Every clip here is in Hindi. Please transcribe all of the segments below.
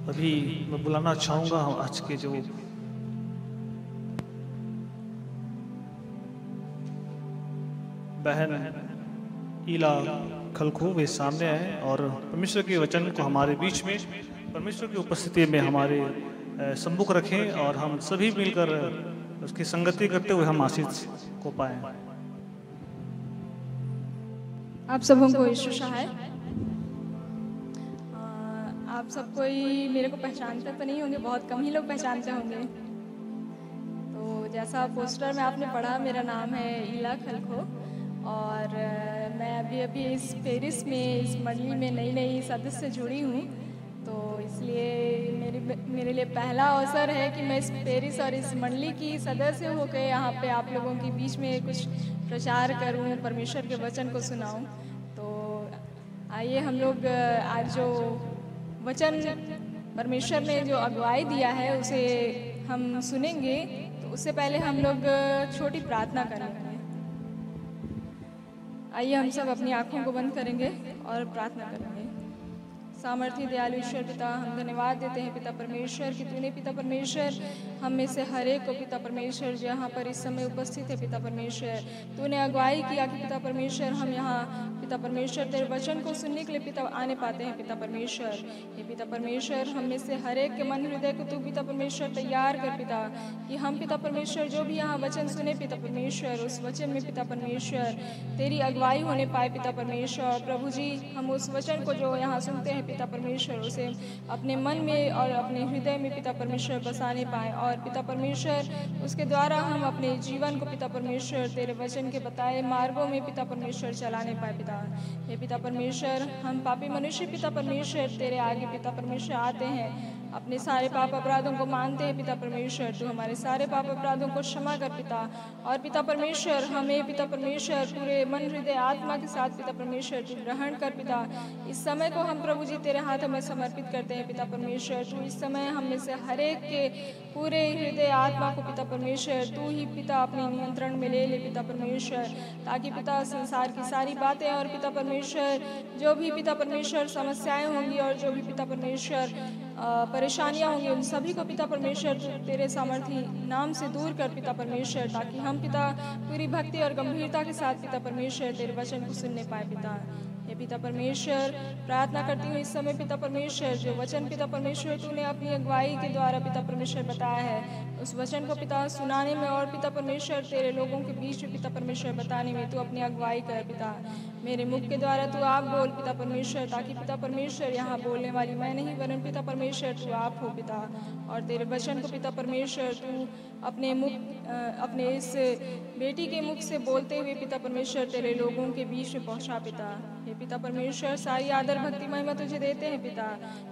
अभी मैं बुलाना चाहूँगा आज के जो बहन ईला खलखो वे सामने आए और परमेश्वर के वचन को हमारे बीच में परमेश्वर की उपस्थिति में हमारे सम्मुख रखें और हम सभी मिलकर उसकी संगति करते हुए हम आशीष को पाएं। आप सबों को यीशु सहाय। आप सब कोई मेरे को पहचानते तो नहीं होंगे, बहुत कम ही लोग पहचानते होंगे। तो जैसा पोस्टर में आपने पढ़ा, मेरा नाम है ईला खलखो और मैं अभी इस पेरिस में इस मंडली में नई सदस्य जुड़ी हूँ। तो इसलिए मेरे लिए पहला अवसर है कि मैं इस पेरिस और इस मंडली की सदस्य होकर यहाँ पे आप लोगों के बीच में कुछ प्रचार करूँ, परमेश्वर के वचन को सुनाऊँ। तो आइए हम लोग आज जो वचन परमेश्वर ने जो अगुवाई दिया है उसे हम सुनेंगे। तो उससे पहले हम लोग छोटी प्रार्थना करेंगे। आइए हम सब अपनी आँखों को बंद करेंगे और प्रार्थना करेंगे। सामर्थी दयालु ईश्वर पिता, हम धन्यवाद देते हैं पिता परमेश्वर कि तूने पिता परमेश्वर हम में से हर एक को पिता परमेश्वर जो यहाँ पर इस समय उपस्थित है पिता परमेश्वर, तूने अगुवाई किया कि पिता परमेश्वर हम यहाँ पिता परमेश्वर तेरे वचन को सुनने के लिए पिता आने पाते हैं पिता परमेश्वर। ये पिता परमेश्वर हम में से हर एक के मन हृदय को तू पिता परमेश्वर तैयार कर पिता, कि हम पिता परमेश्वर जो भी यहाँ वचन सुने पिता परमेश्वर, उस वचन में पिता परमेश्वर तेरी अगुवाई होने पाए पिता परमेश्वर। प्रभु जी, हम उस वचन को जो यहाँ सुनते हैं पिता परमेश्वर उसे अपने मन में और अपने हृदय में पिता परमेश्वर बसाने पाए और पिता परमेश्वर उसके द्वारा हम अपने जीवन को पिता परमेश्वर तेरे वचन के बताए मार्गों में पिता परमेश्वर चलाने पाए पिता। हे पिता परमेश्वर, हम पापी मनुष्य पिता परमेश्वर तेरे आगे पिता परमेश्वर आते हैं, अपने सारे पाप अपराधों को मानते हैं पिता परमेश्वर। तू हमारे सारे पाप अपराधों को क्षमा कर पिता, और पिता परमेश्वर हमें पिता परमेश्वर पूरे मन हृदय आत्मा के साथ पिता परमेश्वर तू ग्रहण कर पिता। इस समय को हम प्रभु जी तेरे हाथों में समर्पित करते हैं पिता परमेश्वर। तू इस समय हम में से हर एक के पूरे हृदय आत्मा को पिता परमेश्वर तू ही पिता अपने नियंत्रण में ले पिता परमेश्वर, ताकि पिता संसार की सारी बातें और पिता परमेश्वर जो भी पिता परमेश्वर समस्याएं होंगी और जो भी पिता परमेश्वर परेशानियां होंगी उन सभी को पिता परमेश्वर तेरे सामर्थी नाम से दूर कर पिता परमेश्वर, ताकि हम पिता पूरी भक्ति और गंभीरता के साथ पिता परमेश्वर तेरे वचन को सुनने पाए पिता। हे पिता परमेश्वर, प्रार्थना करती हूँ इस समय पिता परमेश्वर जो वचन पिता परमेश्वर तूने अपनी अगुवाई के द्वारा पिता परमेश्वर बताया है, उस वचन को पिता सुनाने में और पिता परमेश्वर तेरे लोगों के बीच में पिता परमेश्वर बताने में तू अपनी अगुवाई कर पिता। मेरे मुख के द्वारा तू आप बोल पिता परमेश्वर, ताकि पिता परमेश्वर यहाँ बोलने वाली मैं नहीं वरन पिता परमेश्वर तू आप हो पिता। और तेरे वचन को पिता परमेश्वर तू अपने इस बेटी के मुख से बोलते हुए पिता परमेश्वर तेरे लोगों के बीच में पहुँचा पिता। हे पिता परमेश्वर, सारी आदर भक्ति महिमा तुझे देते हैं पिता।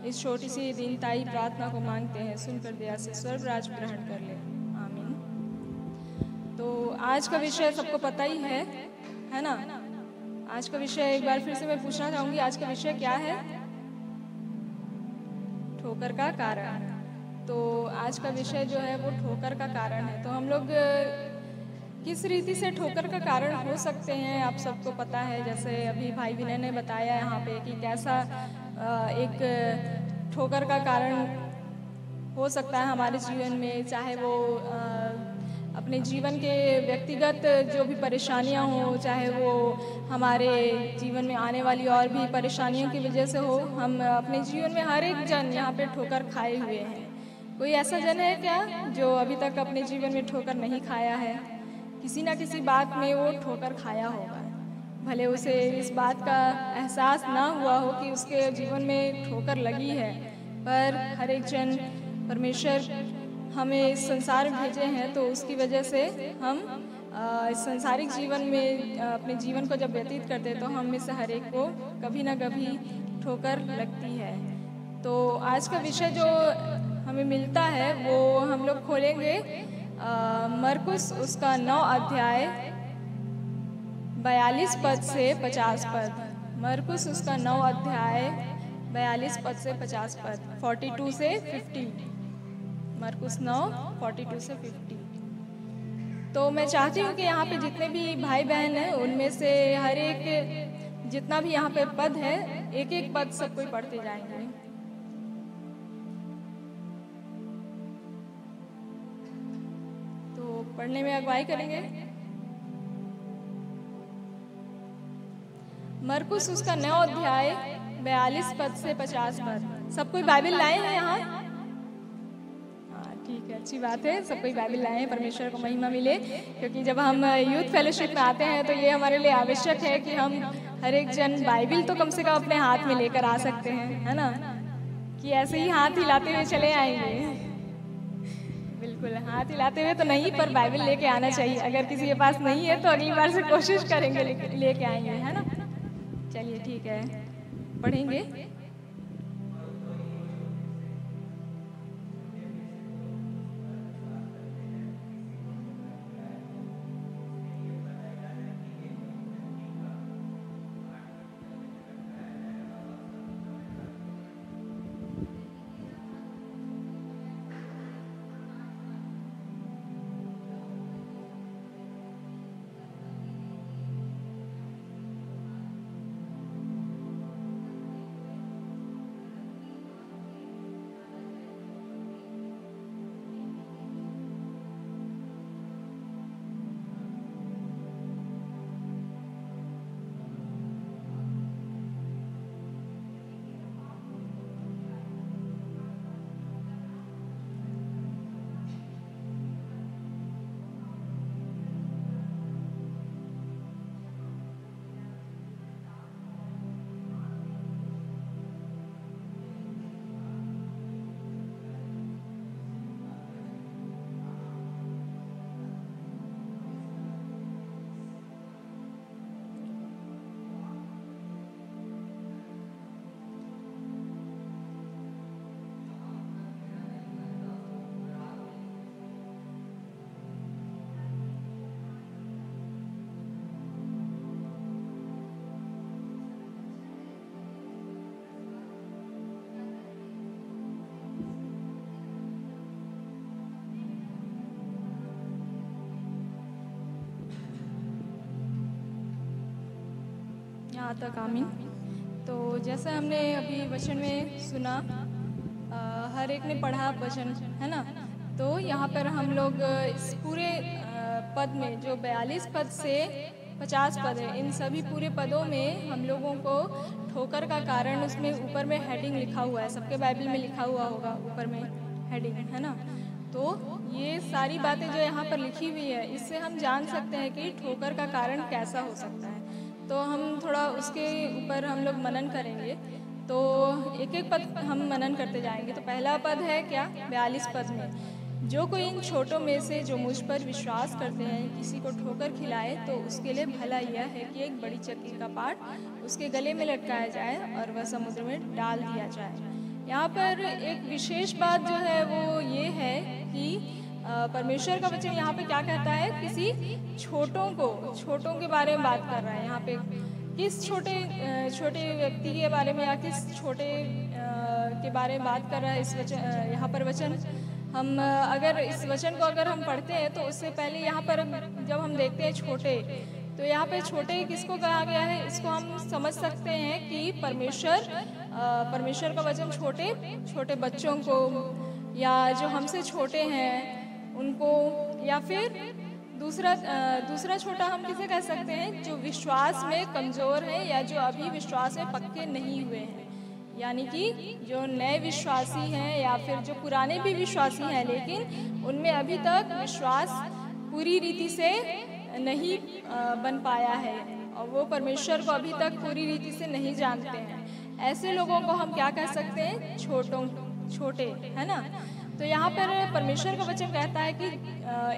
इस छोटी सी दीनताई प्रार्थना को मांगते हैं, सुनकर दया से स्वर्ग राज ग्रहण कर ले, आमीन। तो आज का विषय सबको पता ही है ना? आज का विषय एक बार फिर से मैं पूछना चाहूंगी, आज का विषय क्या है? ठोकर का कारण। तो आज का विषय जो है वो ठोकर का कारण है। तो हम लोग किस रीति से ठोकर का कारण हो सकते हैं आप सबको पता है। जैसे अभी भाई विनय ने बताया यहाँ पे कि कैसा एक ठोकर का कारण हो सकता है हमारे जीवन में, चाहे वो अपने जीवन के व्यक्तिगत जो भी परेशानियां हो, चाहे वो हमारे जीवन में आने वाली और भी परेशानियों की वजह से हो। हम अपने जीवन में हर एक जन यहाँ पे ठोकर खाए हुए हैं। कोई ऐसा जन है क्या जो अभी तक अपने जीवन में ठोकर नहीं खाया है? किसी ना किसी बात में वो ठोकर खाया होगा, भले उसे इस बात का एहसास ना हुआ हो कि उसके जीवन में ठोकर लगी है, पर हर एक जन परमेश्वर हमें इस संसार में भेजे हैं, तो उसकी वजह से हम इस संसारिक जीवन में अपने जीवन को जब व्यतीत करते हैं तो हम में से हर एक को कभी ना कभी ठोकर लगती है। तो आज का विषय जो हमें मिलता है वो हम लोग खोलेंगे मरकुस उसका 9 अध्याय 42 पद से 50 पद। मरकुस उसका 9 अध्याय 42 पद से 50 पद, 42 से 50। मरकुस 9 42 से 50। तो मैं चाहती हूँ कि यहाँ पे जितने भी भाई बहन हैं उनमें से हर एक जितना भी यहाँ पे पद है, एक एक पद सब कोई पढ़ते जाएंगे। तो पढ़ने में अगुवाई करेंगे। मरकुस उसका 9 अध्याय 42 पद से 50 पद। सब कोई बाइबल लाए हैं यहाँ? हाँ, ठीक है, अच्छी बात है, सब कोई बाइबल लाए हैं। परमेश्वर को महिमा मिले, क्योंकि जब हम यूथ फेलोशिप में आते हैं तो ये हमारे लिए आवश्यक है कि हम हर एक जन बाइबल तो कम से कम अपने हाथ में लेकर आ सकते हैं, है ना? कि ऐसे ही हाथ हिलाते हुए चले आएंगे। बिल्कुल, हाथ हिलाते हुए तो नहीं, पर बाइबल लेके आना चाहिए। अगर किसी के पास नहीं है तो अगली बार से कोशिश करेंगे लेके आएंगे, है ना? चलिए ठीक है, पढ़ेंगे। यहाँ तक आमीन। तो जैसा हमने अभी वचन में सुना, हर एक ने पढ़ा वचन, है ना? तो यहाँ पर हम लोग इस पूरे पद में जो 42 पद से 50 पद है, इन सभी पूरे पदों में हम लोगों को ठोकर का कारण, उसमें ऊपर में हेडिंग लिखा हुआ है। सबके बाइबल में लिखा हुआ होगा ऊपर में हेडिंग, है ना? तो ये सारी बातें जो यहाँ पर लिखी हुई है, इससे हम जान सकते हैं कि ठोकर का कारण कैसा हो सकता है। तो हम थोड़ा उसके ऊपर हम लोग मनन करेंगे। तो एक एक पद हम मनन करते जाएंगे। तो पहला पद है क्या? 42 पद में, जो कोई इन छोटों में से जो मुझ पर विश्वास करते हैं किसी को ठोकर खिलाए, तो उसके लिए भला यह है कि एक बड़ी चक्की का पाट उसके गले में लटकाया जाए और वह समुद्र में डाल दिया जाए। यहाँ पर एक विशेष बात जो है वो ये है कि परमेश्वर का वचन यहाँ पे क्या कहता है? किसी छोटों के बारे में बात कर रहा है। यहाँ पे किस छोटे व्यक्ति के बारे में या किस छोटे के बारे में बात कर रहा है इस वचन, यहाँ पर वचन। हम अगर इस वचन को अगर हम पढ़ते हैं तो उससे पहले यहाँ पर जब हम देखते हैं छोटे, तो यहाँ पे छोटे किसको कहा गया है, इसको हम समझ सकते हैं कि परमेश्वर का वचन छोटे बच्चों को, या जो हमसे छोटे हैं उनको, या फिर दूसरा छोटा हम किसे कह सकते हैं? जो विश्वास में कमज़ोर है या जो अभी विश्वास में पक्के नहीं हुए हैं, यानी कि जो नए विश्वासी हैं या फिर जो पुराने भी विश्वासी हैं लेकिन उनमें अभी तक विश्वास पूरी रीति से नहीं बन पाया है और वो परमेश्वर को अभी तक पूरी रीति से नहीं जानते हैं। ऐसे लोगों को हम क्या कह सकते हैं? छोटे, है ना? तो यहाँ पर परमेश्वर का वचन कहता है कि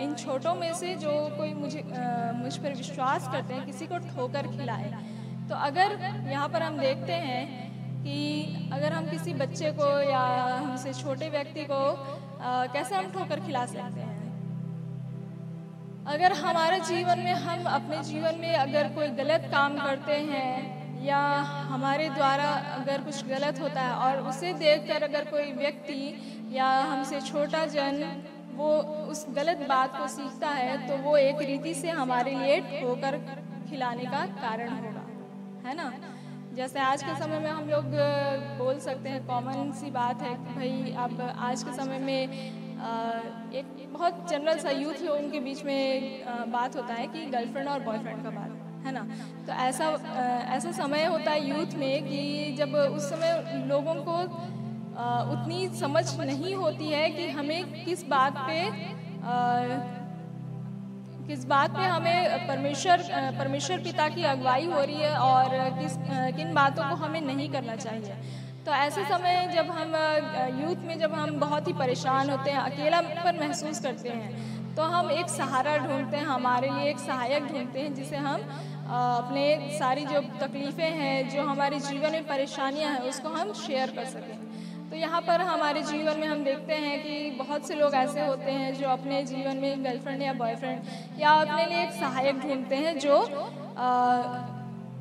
इन छोटों में से जो कोई मुझ पर विश्वास करते हैं किसी को ठोकर खिलाए। तो अगर यहाँ पर हम देखते हैं कि अगर हम किसी बच्चे को या हमसे छोटे व्यक्ति को कैसे हम ठोकर खिला सकते हैं? अगर हमारे जीवन में, हम अपने जीवन में अगर कोई गलत काम करते हैं या हमारे द्वारा अगर कुछ गलत होता है और उसे देखकर अगर कोई व्यक्ति या हमसे छोटा जन वो उस गलत बात को सीखता है तो वो एक रीति से हमारे लिए ठोकर खिलाने का कारण होगा, है ना। जैसे आज के समय में हम लोग बोल सकते हैं, कॉमन सी बात है कि भाई अब आज के समय में एक बहुत जनरल सा यूथ लोगों के बीच में बात होता है कि गर्लफ्रेंड और बॉयफ्रेंड का बात, है ना। तो ऐसा समय होता है यूथ में कि जब उस समय लोगों को उतनी समझ नहीं होती है कि हमें किस बात पे हमें परमेश्वर पिता की अगुवाई हो रही है और किन बातों को हमें नहीं करना चाहिए। तो ऐसे समय जब हम यूथ में जब हम बहुत ही परेशान होते हैं, अकेलापन महसूस करते हैं, तो हम एक सहारा ढूंढते हैं, हमारे लिए एक सहायक ढूंढते हैं जिसे हम अपने सारी जो तकलीफ़ें हैं, जो हमारे जीवन में परेशानियां हैं, उसको हम शेयर कर सकें। तो यहाँ पर हमारे जीवन में हम देखते हैं कि बहुत से लोग ऐसे होते हैं जो अपने जीवन में गर्लफ्रेंड या बॉयफ्रेंड या अपने लिए एक सहायक ढूंढते हैं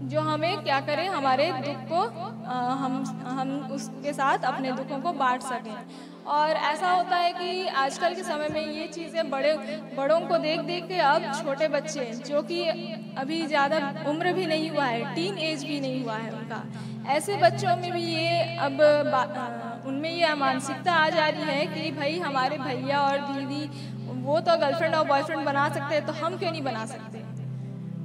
जो हमें क्या करें, हमारे दुख को हम उसके साथ अपने दुखों को बांट सकें। और ऐसा होता है कि आजकल के समय में ये चीज़ें बड़ों को देख देख के अब छोटे बच्चे जो कि अभी ज़्यादा उम्र भी नहीं हुआ है, टीन एज भी नहीं हुआ है उनका, ऐसे बच्चों में भी ये अब उनमें ये मानसिकता आ जा रही है कि भाई हमारे भैया और दीदी वो तो गर्लफ्रेंड और बॉयफ्रेंड बना सकते हैं तो हम क्यों नहीं बना सकते।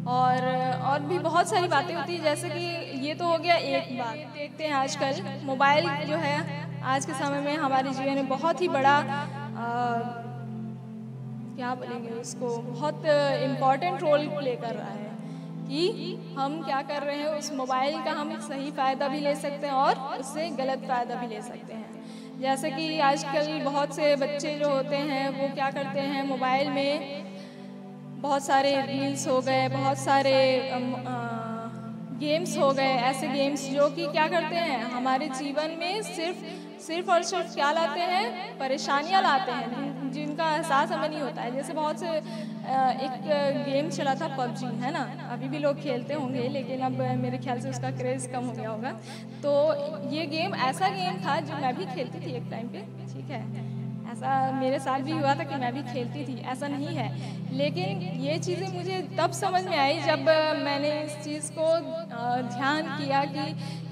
और भी बहुत सारी बातें होती है, जैसे कि ये तो हो गया एक बात। देखते हैं आजकल मोबाइल जो है आज के समय में हमारे जीवन में बहुत ही बड़ा क्या बोलेंगे उसको, बहुत इम्पॉर्टेंट रोल प्ले कर रहा है कि हम क्या कर रहे हैं, उस मोबाइल का हम सही फ़ायदा भी ले सकते हैं और उससे गलत फ़ायदा भी ले सकते हैं। जैसे कि आजकल बहुत से बच्चे जो होते हैं वो क्या करते हैं, मोबाइल में बहुत सारे रील्स हो गए, बहुत सारे गेम्स हो गए, ऐसे गेम्स जो कि क्या करते हैं हमारे जीवन में सिर्फ और सिर्फ क्या लाते हैं, परेशानियां लाते हैं जिनका एहसास हमें नहीं होता है। जैसे बहुत से एक गेम चला था पबजी, है ना, अभी भी लोग खेलते होंगे लेकिन अब मेरे ख्याल से उसका क्रेज़ कम हो गया होगा। तो ये गेम ऐसा गेम था जो मैं भी खेलती थी एक टाइम पे, ठीक है, ऐसा मेरे साथ भी हुआ था कि मैं भी खेलती थी, ऐसा नहीं है। लेकिन ये चीज़ें मुझे तब समझ में आई जब मैंने इस चीज़ को ध्यान किया कि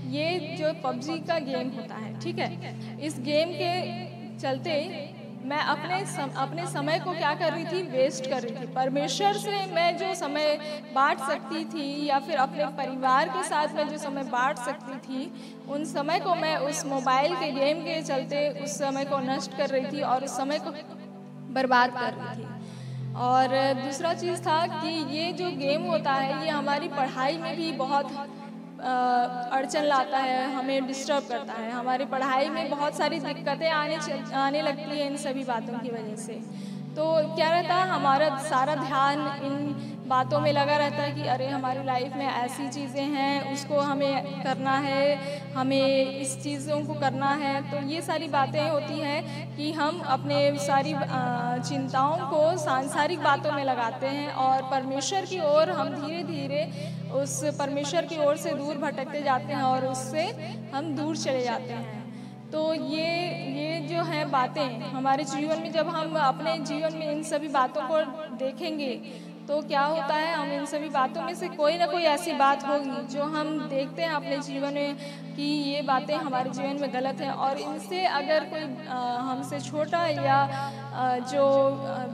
ये जो पबजी का गेम होता है, ठीक है, इस गेम के चलते मैं अपने समय को क्या कर रही थी, वेस्ट कर रही थी। परमेश्वर से मैं जो समय बांट सकती थी या फिर अपने परिवार के साथ मैं जो समय बांट सकती थी, उन समय को मैं उस मोबाइल के गेम के चलते उस समय को नष्ट कर रही थी और उस समय को बर्बाद कर रही थी। और दूसरा चीज़ था कि ये जो गेम होता है ये हमारी पढ़ाई में भी बहुत अड़चन लाता है, हमें डिस्टर्ब करता है, हमारी पढ़ाई में बहुत सारी दिक्कतें आने लगती हैं इन सभी बातों की वजह से। तो क्या रहता है, हमारा सारा ध्यान इन बातों में लगा रहता है कि अरे हमारी लाइफ में ऐसी चीज़ें हैं, उसको हमें करना है, हमें इस चीज़ों को करना है। तो ये सारी बातें होती हैं कि हम अपने सारी चिंताओं को सांसारिक बातों में लगाते हैं और परमेश्वर की ओर हम धीरे धीरे उस परमेश्वर की ओर से दूर भटकते जाते हैं और उससे हम दूर चले जाते हैं। तो ये जो है बातें हमारे जीवन में, जब हम अपने जीवन में इन सभी बातों को देखेंगे तो क्या होता है, हम इन सभी बातों में से कोई ना कोई ऐसी बात होगी जो हम देखते हैं अपने जीवन में कि ये बातें हमारे जीवन में गलत हैं। और इनसे अगर कोई हमसे छोटा या जो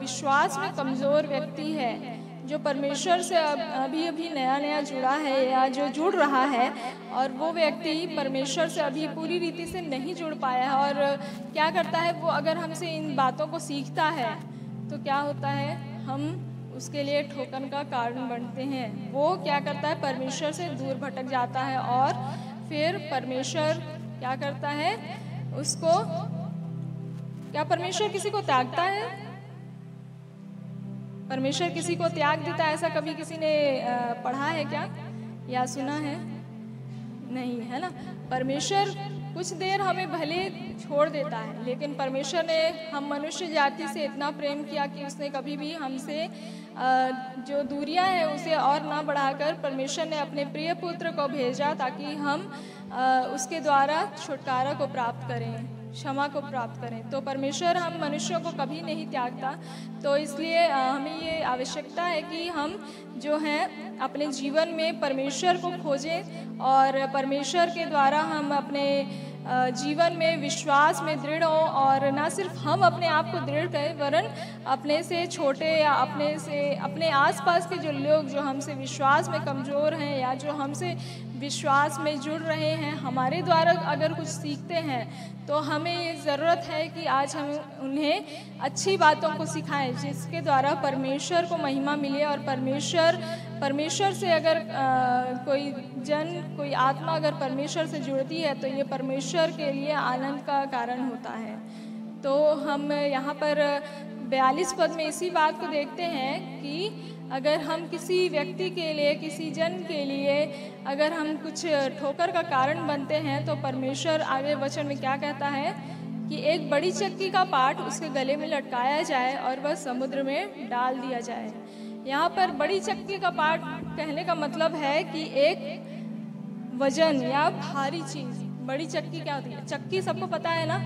विश्वास में कमज़ोर व्यक्ति है, जो परमेश्वर से अभी नया जुड़ा है या जो जुड़ रहा है और वो व्यक्ति परमेश्वर से अभी पूरी रीति से नहीं जुड़ पाया है और क्या करता है वो, अगर हमसे इन बातों को सीखता है तो क्या होता है, हम उसके लिए ठोकर का कारण बनते हैं। वो क्या करता है, परमेश्वर से दूर भटक जाता है और फिर परमेश्वर क्या करता है उसको, क्या परमेश्वर किसी को त्यागता है? परमेश्वर किसी को त्याग देता है, ऐसा कभी किसी ने पढ़ा है क्या या सुना है? नहीं, है ना। परमेश्वर कुछ देर हमें भले छोड़ देता है, लेकिन परमेश्वर ने हम मनुष्य जाति से इतना प्रेम किया कि उसने कभी भी हमसे जो दूरियां हैं उसे और ना बढ़ाकर परमेश्वर ने अपने प्रिय पुत्र को भेजा ताकि हम उसके द्वारा छुटकारा को प्राप्त करें, क्षमा को प्राप्त करें। तो परमेश्वर हम मनुष्यों को कभी नहीं त्यागता। तो इसलिए हमें ये आवश्यकता है कि हम जो हैं अपने जीवन में परमेश्वर को खोजें और परमेश्वर के द्वारा हम अपने जीवन में विश्वास में दृढ़ हों, और ना सिर्फ हम अपने आप को दृढ़ करें वरन अपने से छोटे या अपने आसपास के जो लोग जो हमसे विश्वास में कमज़ोर हैं या जो हमसे विश्वास में जुड़ रहे हैं, हमारे द्वारा अगर कुछ सीखते हैं तो हमें ये ज़रूरत है कि आज हम उन्हें अच्छी बातों को सिखाएं जिसके द्वारा परमेश्वर को महिमा मिले। और परमेश्वर से अगर कोई आत्मा अगर परमेश्वर से जुड़ती है तो ये परमेश्वर के लिए आनंद का कारण होता है। तो हम यहाँ पर 42 पद में इसी बात को देखते हैं कि अगर हम किसी व्यक्ति के लिए, किसी जन के लिए अगर हम कुछ ठोकर का कारण बनते हैं तो परमेश्वर आगे वचन में क्या कहता है कि एक बड़ी चक्की का पाट उसके गले में लटकाया जाए और वह समुद्र में डाल दिया जाए। यहाँ पर बड़ी चक्की का पाट कहने का मतलब है कि एक वजन या भारी चीज़। बड़ी चक्की क्या होती है? चक्की सबको पता है ना,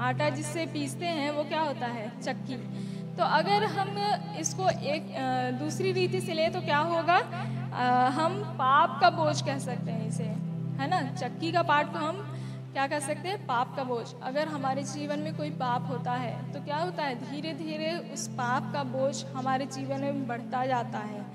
आटा जिससे पीसते हैं वो क्या होता है? चक्की। तो अगर हम इसको एक दूसरी रीति से ले तो क्या होगा? हम पाप का बोझ कह सकते हैं इसे, है ना। चक्की का पाट को हम क्या कह सकते हैं? पाप का बोझ। अगर हमारे जीवन में कोई पाप होता है तो क्या होता है? धीरे धीरे उस पाप का बोझ हमारे जीवन में बढ़ता जाता है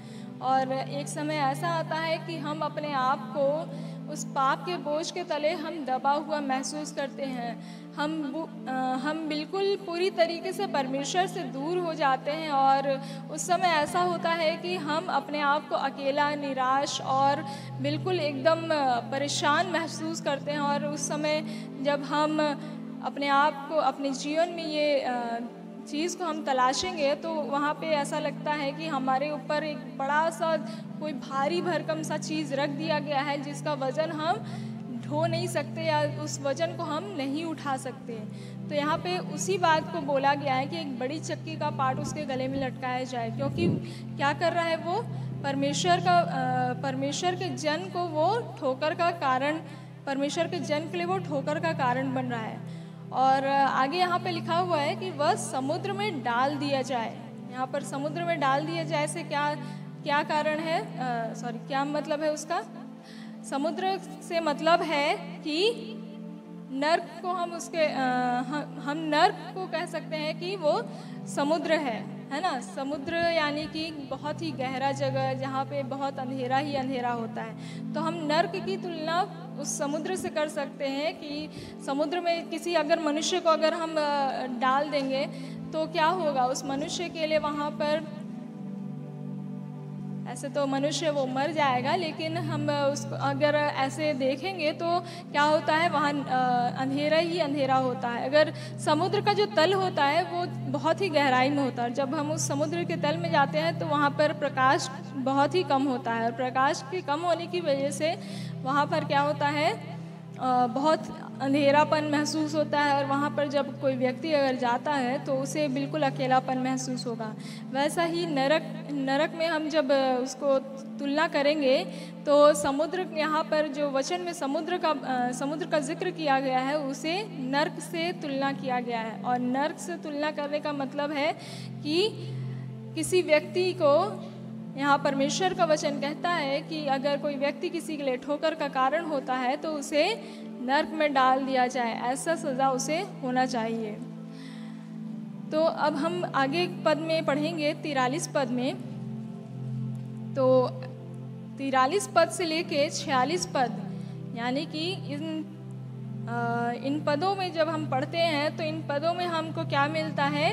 और एक समय ऐसा आता है कि हम अपने आप को उस पाप के बोझ के तले हम दबा हुआ महसूस करते हैं। हम बिल्कुल पूरी तरीके से परमेश्वर से दूर हो जाते हैं और उस समय ऐसा होता है कि हम अपने आप को अकेला, निराश और बिल्कुल एकदम परेशान महसूस करते हैं। और उस समय जब हम अपने आप को, अपने जीवन में ये चीज़ को हम तलाशेंगे तो वहाँ पे ऐसा लगता है कि हमारे ऊपर एक बड़ा सा कोई भारी भरकम सा चीज़ रख दिया गया है जिसका वज़न हम ढो नहीं सकते या उस वज़न को हम नहीं उठा सकते। तो यहाँ पे उसी बात को बोला गया है कि एक बड़ी चक्की का पाट उसके गले में लटकाया जाए, क्योंकि क्या कर रहा है वो? परमेश्वर के जन को वो ठोकर का कारण, परमेश्वर के जन के लिए वो ठोकर का कारण बन रहा है। और आगे यहाँ पे लिखा हुआ है कि वह समुद्र में डाल दिया जाए। यहाँ पर समुद्र में डाल दिया जाए से क्या कारण है? क्या मतलब है उसका? समुद्र से मतलब है कि नर्क को हम नर्क को कह सकते हैं कि वो समुद्र है ना। समुद्र यानी कि बहुत ही गहरा जगह जहाँ पे बहुत अंधेरा ही अंधेरा होता है। तो हम नर्क की तुलना उस समुद्र से कर सकते हैं कि समुद्र में किसी अगर मनुष्य को अगर हम डाल देंगे तो क्या होगा? उस मनुष्य के लिए वहाँ पर, ऐसे तो मनुष्य वो मर जाएगा, लेकिन हम उसको अगर ऐसे देखेंगे तो क्या होता है? वहाँ अंधेरा ही अंधेरा होता है। अगर समुद्र का जो तल होता है वो बहुत ही गहराई में होता है, जब हम उस समुद्र के तल में जाते हैं तो वहाँ पर प्रकाश बहुत ही कम होता है और प्रकाश के कम होने की वजह से वहाँ पर क्या होता है? बहुत अंधेरापन महसूस होता है और वहाँ पर जब कोई व्यक्ति अगर जाता है तो उसे बिल्कुल अकेलापन महसूस होगा। वैसा ही नरक में हम जब उसको तुलना करेंगे तो समुद्र, यहाँ पर जो वचन में समुद्र का जिक्र किया गया है उसे नर्क से तुलना किया गया है। और नर्क से तुलना करने का मतलब है कि किसी व्यक्ति को, यहाँ परमेश्वर का वचन कहता है कि अगर कोई व्यक्ति किसी के लिए ठोकर का कारण होता है तो उसे नर्क में डाल दिया जाए, ऐसा सज़ा उसे होना चाहिए। तो अब हम आगे पद में पढ़ेंगे 43 पद में। तो 43 पद से लेके 46 पद, यानी कि इन पदों में जब हम पढ़ते हैं तो इन पदों में हमको क्या मिलता है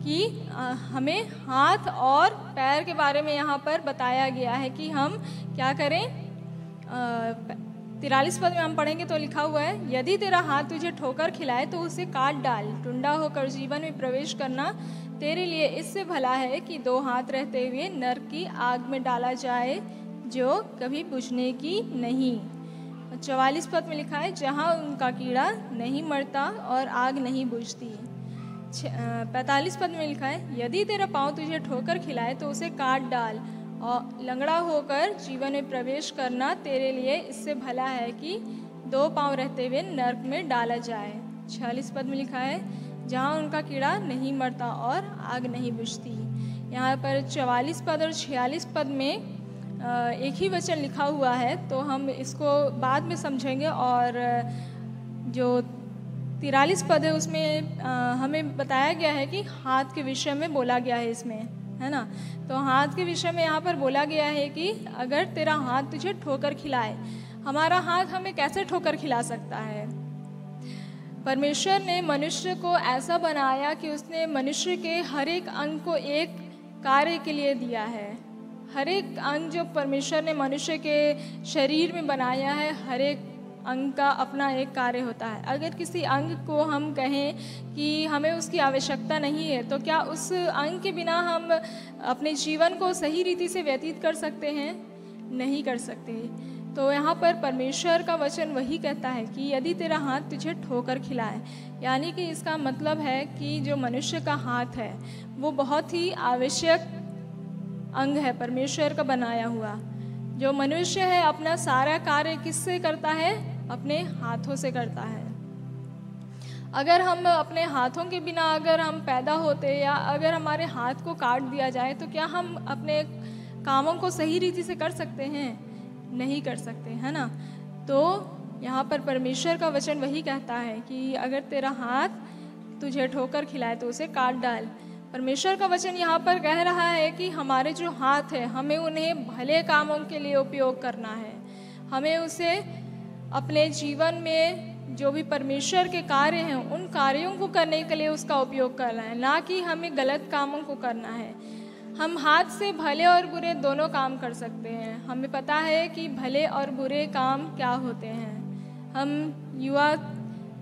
कि हमें हाथ और पैर के बारे में यहाँ पर बताया गया है कि हम क्या करें। 43 पद में हम पढ़ेंगे तो लिखा हुआ है, यदि तेरा हाथ तुझे ठोकर खिलाए तो उसे काट डाल, टुंडा होकर जीवन में प्रवेश करना तेरे लिए इससे भला है कि 2 हाथ रहते हुए नरक की आग में डाला जाए जो कभी बुझने की नहीं। 44 पद में लिखा है, जहाँ उनका कीड़ा नहीं मरता और आग नहीं बुझती। 45 पद में लिखा है, यदि तेरा पाँव तुझे ठोकर खिलाए तो उसे काट डाल, और लंगड़ा होकर जीवन में प्रवेश करना तेरे लिए इससे भला है कि 2 पाँव रहते हुए नरक में डाला जाए। 46 पद में लिखा है, जहाँ उनका कीड़ा नहीं मरता और आग नहीं बुझती। यहाँ पर 44 पद और 46 पद में एक ही वचन लिखा हुआ है, तो हम इसको बाद में समझेंगे। और जो 43 पद है उसमें हमें बताया गया है कि हाथ के विषय में बोला गया है इसमें, है ना। तो हाथ के विषय में यहाँ पर बोला गया है कि अगर तेरा हाथ तुझे ठोकर खिलाए, हमारा हाथ हमें कैसे ठोकर खिला सकता है? परमेश्वर ने मनुष्य को ऐसा बनाया कि उसने मनुष्य के हर एक अंग को एक कार्य के लिए दिया है। हर एक अंग जो परमेश्वर ने मनुष्य के शरीर में बनाया है, हर एक अंग का अपना एक कार्य होता है। अगर किसी अंग को हम कहें कि हमें उसकी आवश्यकता नहीं है, तो क्या उस अंग के बिना हम अपने जीवन को सही रीति से व्यतीत कर सकते हैं? नहीं कर सकते। तो यहाँ पर परमेश्वर का वचन वही कहता है कि यदि तेरा हाथ तुझे ठोकर खिलाए, यानी कि इसका मतलब है कि जो मनुष्य का हाथ है वो बहुत ही आवश्यक अंग है परमेश्वर का बनाया हुआ। जो मनुष्य है अपना सारा कार्य किससे करता है? अपने हाथों से करता है। अगर हम अपने हाथों के बिना अगर हम पैदा होते या अगर हमारे हाथ को काट दिया जाए, तो क्या हम अपने कामों को सही रीति से कर सकते हैं? नहीं कर सकते, है ना। तो यहाँ पर परमेश्वर का वचन वही कहता है कि अगर तेरा हाथ तुझे ठोकर खिलाए तो उसे काट डाल। परमेश्वर का वचन यहाँ पर कह रहा है कि हमारे जो हाथ है हमें उन्हें भले कामों के लिए उपयोग करना है। हमें उसे अपने जीवन में जो भी परमेश्वर के कार्य हैं उन कार्यों को करने के लिए उसका उपयोग करना है, ना कि हमें गलत कामों को करना है। हम हाथ से भले और बुरे दोनों काम कर सकते हैं। हमें पता है कि भले और बुरे काम क्या होते हैं। हम युवा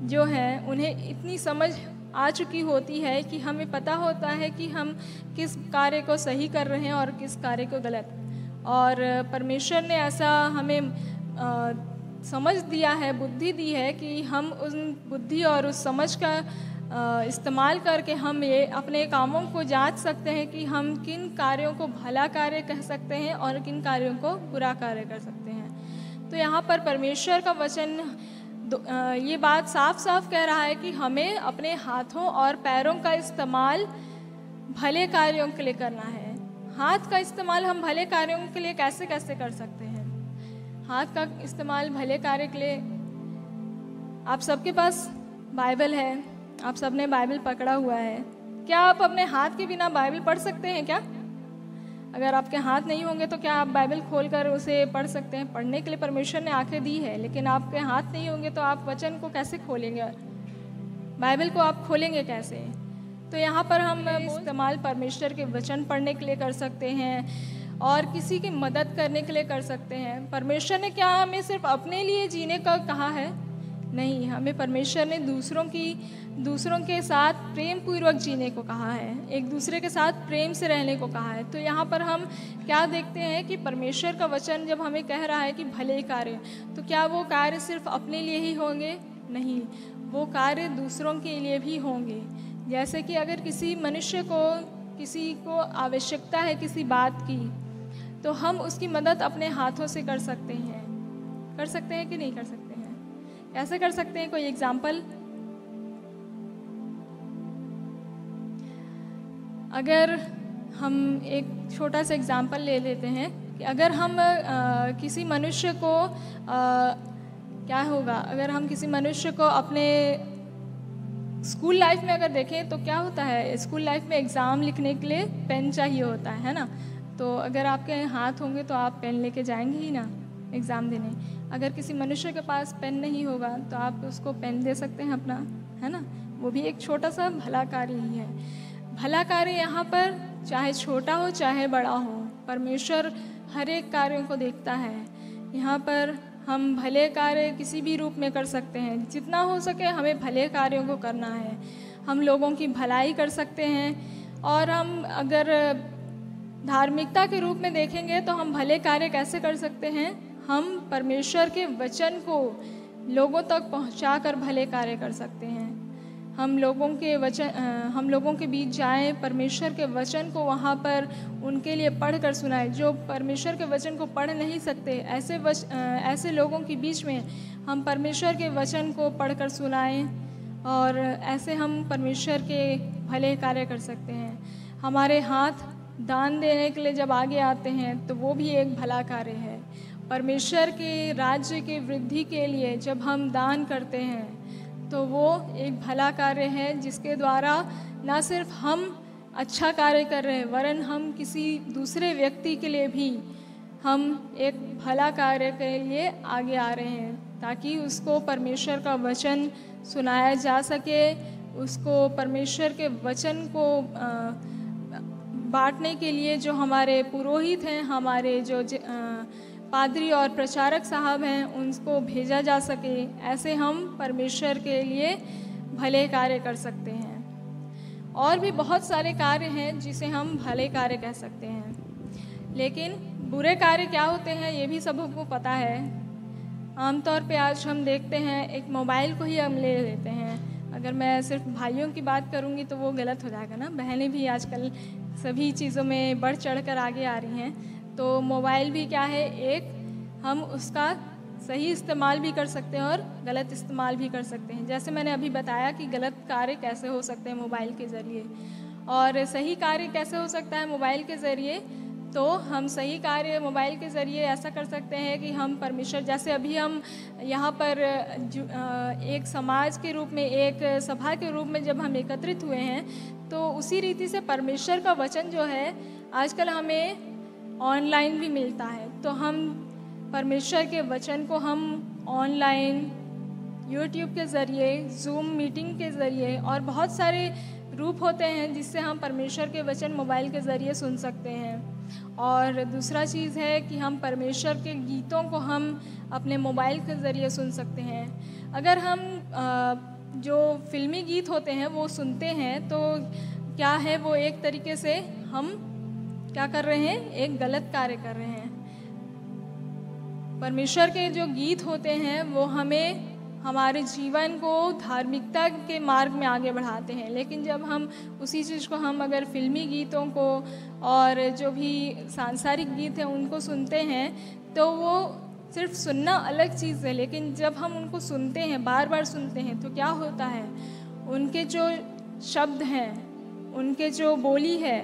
जो हैं उन्हें इतनी समझ आ चुकी होती है कि हमें पता होता है कि हम किस कार्य को सही कर रहे हैं और किस कार्य को गलत। और परमेश्वर ने ऐसा हमें समझ दिया है, बुद्धि दी है कि हम उस बुद्धि और उस समझ का इस्तेमाल करके हम ये अपने कामों को जांच सकते हैं कि हम किन कार्यों को भला कार्य कह सकते हैं और किन कार्यों को बुरा कार्य कर सकते हैं। तो यहाँ पर परमेश्वर का वचन ये बात साफ साफ कह रहा है कि हमें अपने हाथों और पैरों का इस्तेमाल भले कार्यों के लिए करना है। हाथ का इस्तेमाल हम भले कार्यों के लिए कैसे कैसे कर सकते हैं? हाथ का इस्तेमाल भले कार्य के लिए, आप सबके पास बाइबल है, आप सबने बाइबल पकड़ा हुआ है। क्या आप अपने हाथ के बिना बाइबल पढ़ सकते हैं क्या? अगर आपके हाथ नहीं होंगे तो क्या आप बाइबल खोलकर उसे पढ़ सकते हैं? पढ़ने के लिए परमेश्वर ने आंखें दी है, लेकिन आपके हाथ नहीं होंगे तो आप वचन को कैसे खोलेंगे? बाइबल को आप खोलेंगे कैसे? तो यहाँ पर हम इस्तेमाल परमेश्वर के वचन पढ़ने के लिए कर सकते हैं और किसी की मदद करने के लिए कर सकते हैं। परमेश्वर ने क्या हमें सिर्फ अपने लिए जीने का कहा है? नहीं, हमें परमेश्वर ने दूसरों के साथ प्रेम पूर्वक जीने को कहा है, एक दूसरे के साथ प्रेम से रहने को कहा है। तो यहाँ पर हम क्या देखते हैं कि परमेश्वर का वचन जब हमें कह रहा है कि भले कार्य, तो क्या वो कार्य सिर्फ अपने लिए ही होंगे? नहीं, वो कार्य दूसरों के लिए भी होंगे। जैसे कि अगर किसी मनुष्य को किसी को आवश्यकता है किसी बात की, तो हम उसकी मदद अपने हाथों से कर सकते हैं। कर सकते हैं कि नहीं कर सकते हैं? कैसे कर सकते हैं? कोई एग्जाम्पल? अगर हम एक छोटा सा एग्जाम्पल ले लेते हैं कि अगर हम किसी मनुष्य को क्या होगा, अगर हम किसी मनुष्य को अपने स्कूल लाइफ में अगर देखें तो क्या होता है, स्कूल लाइफ में एग्ज़ाम लिखने के लिए पेन चाहिए होता है ना। तो अगर आपके हाथ होंगे तो आप पेन लेके जाएंगे ही ना एग्ज़ाम देने। अगर किसी मनुष्य के पास पेन नहीं होगा तो आप उसको पेन दे सकते हैं अपना, है ना। वो भी एक छोटा सा भला कार्य ही है। भला कार्य यहाँ पर चाहे छोटा हो चाहे बड़ा हो, परमेश्वर हर एक कार्यों को देखता है। यहाँ पर हम भले कार्य किसी भी रूप में कर सकते हैं। जितना हो सके हमें भले कार्यों को करना है। हम लोगों की भलाई कर सकते हैं। और हम अगर धार्मिकता के रूप में देखेंगे तो हम भले कार्य कैसे कर सकते हैं? हम परमेश्वर के वचन को लोगों तक पहुंचाकर भले कार्य कर सकते हैं। हम लोगों के बीच जाएं, परमेश्वर के वचन को वहाँ पर उनके लिए पढ़ कर सुनाएं। जो परमेश्वर के वचन को पढ़ नहीं सकते, ऐसे लोगों के बीच में हम परमेश्वर के वचन को पढ़ कर सुनाएं और ऐसे हम परमेश्वर के भले कार्य कर सकते हैं। हमारे हाथ दान देने के लिए जब आगे आते हैं तो वो भी एक भला कार्य है। परमेश्वर के राज्य की वृद्धि के लिए जब हम दान करते हैं तो वो एक भला कार्य है, जिसके द्वारा न सिर्फ हम अच्छा कार्य कर रहे हैं वरन हम किसी दूसरे व्यक्ति के लिए भी हम एक भला कार्य के लिए आगे आ रहे हैं, ताकि उसको परमेश्वर का वचन सुनाया जा सके, उसको परमेश्वर के वचन को बांटने के लिए जो हमारे पुरोहित हैं, हमारे जो पादरी और प्रचारक साहब हैं, उनको भेजा जा सके। ऐसे हम परमेश्वर के लिए भले कार्य कर सकते हैं। और भी बहुत सारे कार्य हैं जिसे हम भले कार्य कह सकते हैं। लेकिन बुरे कार्य क्या होते हैं ये भी सबको पता है। आमतौर पे आज हम देखते हैं, एक मोबाइल को ही हम ले लेते हैं। अगर मैं सिर्फ भाइयों की बात करूँगी तो वो गलत हो जाएगा ना। बहनें भी आजकल सभी चीज़ों में बढ़ चढ़ कर आगे आ रही हैं। तो मोबाइल भी क्या है, एक हम उसका सही इस्तेमाल भी कर सकते हैं और गलत इस्तेमाल भी कर सकते हैं। जैसे मैंने अभी बताया कि गलत कार्य कैसे हो सकते हैं मोबाइल के ज़रिए, और सही कार्य कैसे हो सकता है मोबाइल के ज़रिए। तो हम सही कार्य मोबाइल के ज़रिए ऐसा कर सकते हैं कि हम परमेश्वर, जैसे अभी हम यहाँ पर एक समाज के रूप में, एक सभा के रूप में जब हम एकत्रित हुए हैं, तो उसी रीति से परमेश्वर का वचन जो है आजकल हमें ऑनलाइन भी मिलता है। तो हम परमेश्वर के वचन को हम ऑनलाइन यूट्यूब के ज़रिए, जूम मीटिंग के ज़रिए और बहुत सारे रूप होते हैं जिससे हम परमेश्वर के वचन मोबाइल के ज़रिए सुन सकते हैं। और दूसरा चीज़ है कि हम परमेश्वर के गीतों को हम अपने मोबाइल के ज़रिए सुन सकते हैं। अगर हम जो फिल्मी गीत होते हैं वो सुनते हैं तो क्या है, वो एक तरीके से हम क्या कर रहे हैं, एक गलत कार्य कर रहे हैं। परमेश्वर के जो गीत होते हैं वो हमें हमारे जीवन को धार्मिकता के मार्ग में आगे बढ़ाते हैं। लेकिन जब हम उसी चीज़ को हम अगर फिल्मी गीतों को और जो भी सांसारिक गीत हैं उनको सुनते हैं तो वो सिर्फ सुनना अलग चीज़ है, लेकिन जब हम उनको सुनते हैं, बार बार सुनते हैं, तो क्या होता है, उनके जो शब्द हैं, उनके जो बोली है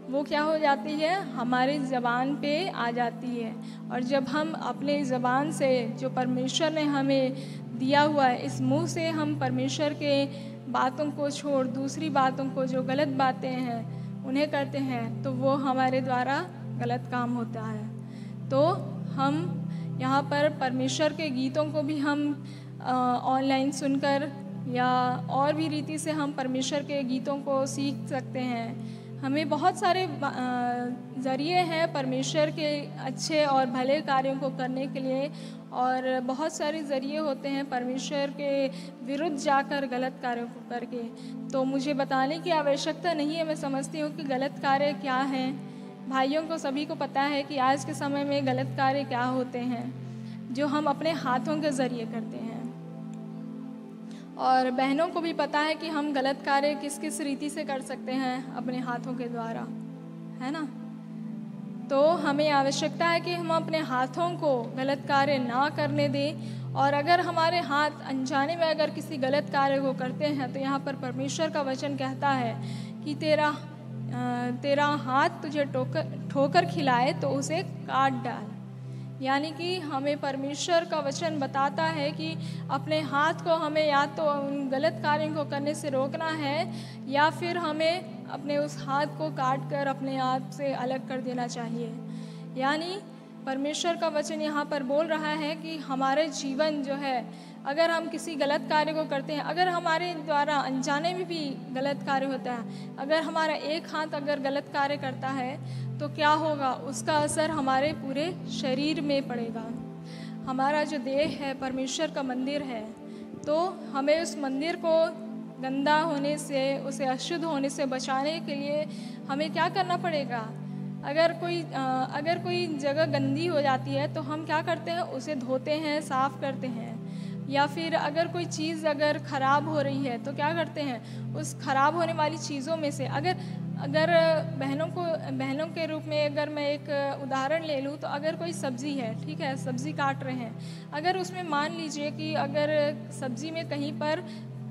वो क्या हो जाती है, हमारी ज़बान पे आ जाती है। और जब हम अपने ज़बान से, जो परमेश्वर ने हमें दिया हुआ है, इस मुंह से हम परमेश्वर के बातों को छोड़ दूसरी बातों को, जो गलत बातें हैं, उन्हें करते हैं, तो वो हमारे द्वारा गलत काम होता है। तो हम यहाँ पर परमेश्वर के गीतों को भी हम ऑनलाइन सुनकर या और भी रीति से हम परमेश्वर के गीतों को सीख सकते हैं। हमें बहुत सारे ज़रिए हैं परमेश्वर के अच्छे और भले कार्यों को करने के लिए, और बहुत सारे ज़रिए होते हैं परमेश्वर के विरुद्ध जाकर गलत कार्यों को करके। तो मुझे बताने की आवश्यकता नहीं है, मैं समझती हूँ कि गलत कार्य क्या हैं। भाइयों को सभी को पता है कि आज के समय में गलत कार्य क्या होते हैं जो हम अपने हाथों के ज़रिए करते हैं, और बहनों को भी पता है कि हम गलत कार्य किस किस रीति से कर सकते हैं अपने हाथों के द्वारा, है ना। तो हमें आवश्यकता है कि हम अपने हाथों को गलत कार्य ना करने दें, और अगर हमारे हाथ अनजाने में अगर किसी गलत कार्य को करते हैं तो यहाँ पर परमेश्वर का वचन कहता है कि तेरा हाथ तुझे ठोकर खिलाए तो उसे काट डाल। यानी कि हमें परमेश्वर का वचन बताता है कि अपने हाथ को हमें या तो उन गलत कार्यों को करने से रोकना है, या फिर हमें अपने उस हाथ को काट कर अपने आप से अलग कर देना चाहिए। यानी परमेश्वर का वचन यहाँ पर बोल रहा है कि हमारे जीवन जो है, अगर हम किसी गलत कार्य को करते हैं, अगर हमारे द्वारा अनजाने में भी गलत कार्य होता है, अगर हमारा एक हाथ अगर गलत कार्य करता है तो क्या होगा, उसका असर हमारे पूरे शरीर में पड़ेगा। हमारा जो देह है परमेश्वर का मंदिर है, तो हमें उस मंदिर को गंदा होने से, उसे अशुद्ध होने से बचाने के लिए हमें क्या करना पड़ेगा, अगर कोई जगह गंदी हो जाती है तो हम क्या करते हैं, उसे धोते हैं, साफ़ करते हैं। या फिर अगर कोई चीज़ अगर ख़राब हो रही है तो क्या करते हैं, उस ख़राब होने वाली चीज़ों में से अगर बहनों के रूप में अगर मैं एक उदाहरण ले लूँ, तो अगर कोई सब्ज़ी है, ठीक है, सब्ज़ी काट रहे हैं, अगर उसमें मान लीजिए कि अगर सब्ज़ी में कहीं पर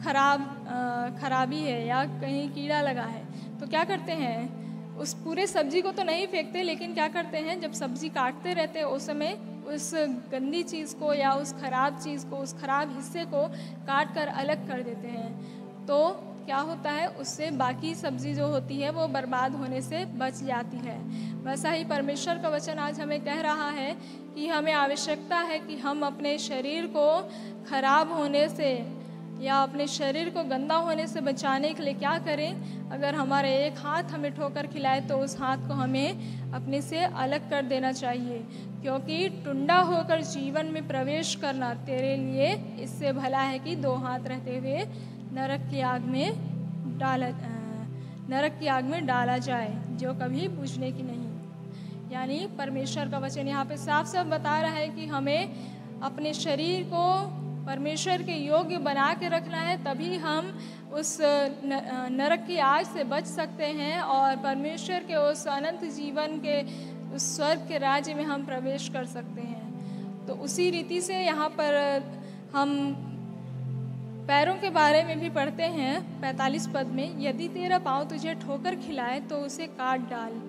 खराबी है या कहीं कीड़ा लगा है, तो क्या करते हैं, उस पूरे सब्ज़ी को तो नहीं फेंकते, लेकिन क्या करते हैं, जब सब्ज़ी काटते रहते हैं उस समय उस गंदी चीज़ को या उस ख़राब चीज़ को, उस ख़राब हिस्से को काट कर अलग कर देते हैं। तो क्या होता है, उससे बाकी सब्ज़ी जो होती है वो बर्बाद होने से बच जाती है। वैसा ही परमेश्वर का वचन आज हमें कह रहा है कि हमें आवश्यकता है कि हम अपने शरीर को ख़राब होने से या अपने शरीर को गंदा होने से बचाने के लिए क्या करें। अगर हमारा एक हाथ हमें ठोकर खिलाए तो उस हाथ को हमें अपने से अलग कर देना चाहिए, क्योंकि टुंडा होकर जीवन में प्रवेश करना तेरे लिए इससे भला है कि दो हाथ रहते हुए नरक की आग में डाला जाए, जो कभी बुझने की नहीं। यानी परमेश्वर का वचन यहाँ पे साफ साफ बता रहा है कि हमें अपने शरीर को परमेश्वर के योग्य बना के रखना है, तभी हम उस नरक की आग से बच सकते हैं और परमेश्वर के उस अनंत जीवन के उस स्वर्ग के राज्य में हम प्रवेश कर सकते हैं। तो उसी रीति से यहाँ पर हम पैरों के बारे में भी पढ़ते हैं 45 पद में, यदि तेरा पाँव तुझे ठोकर खिलाए तो उसे काट डाल।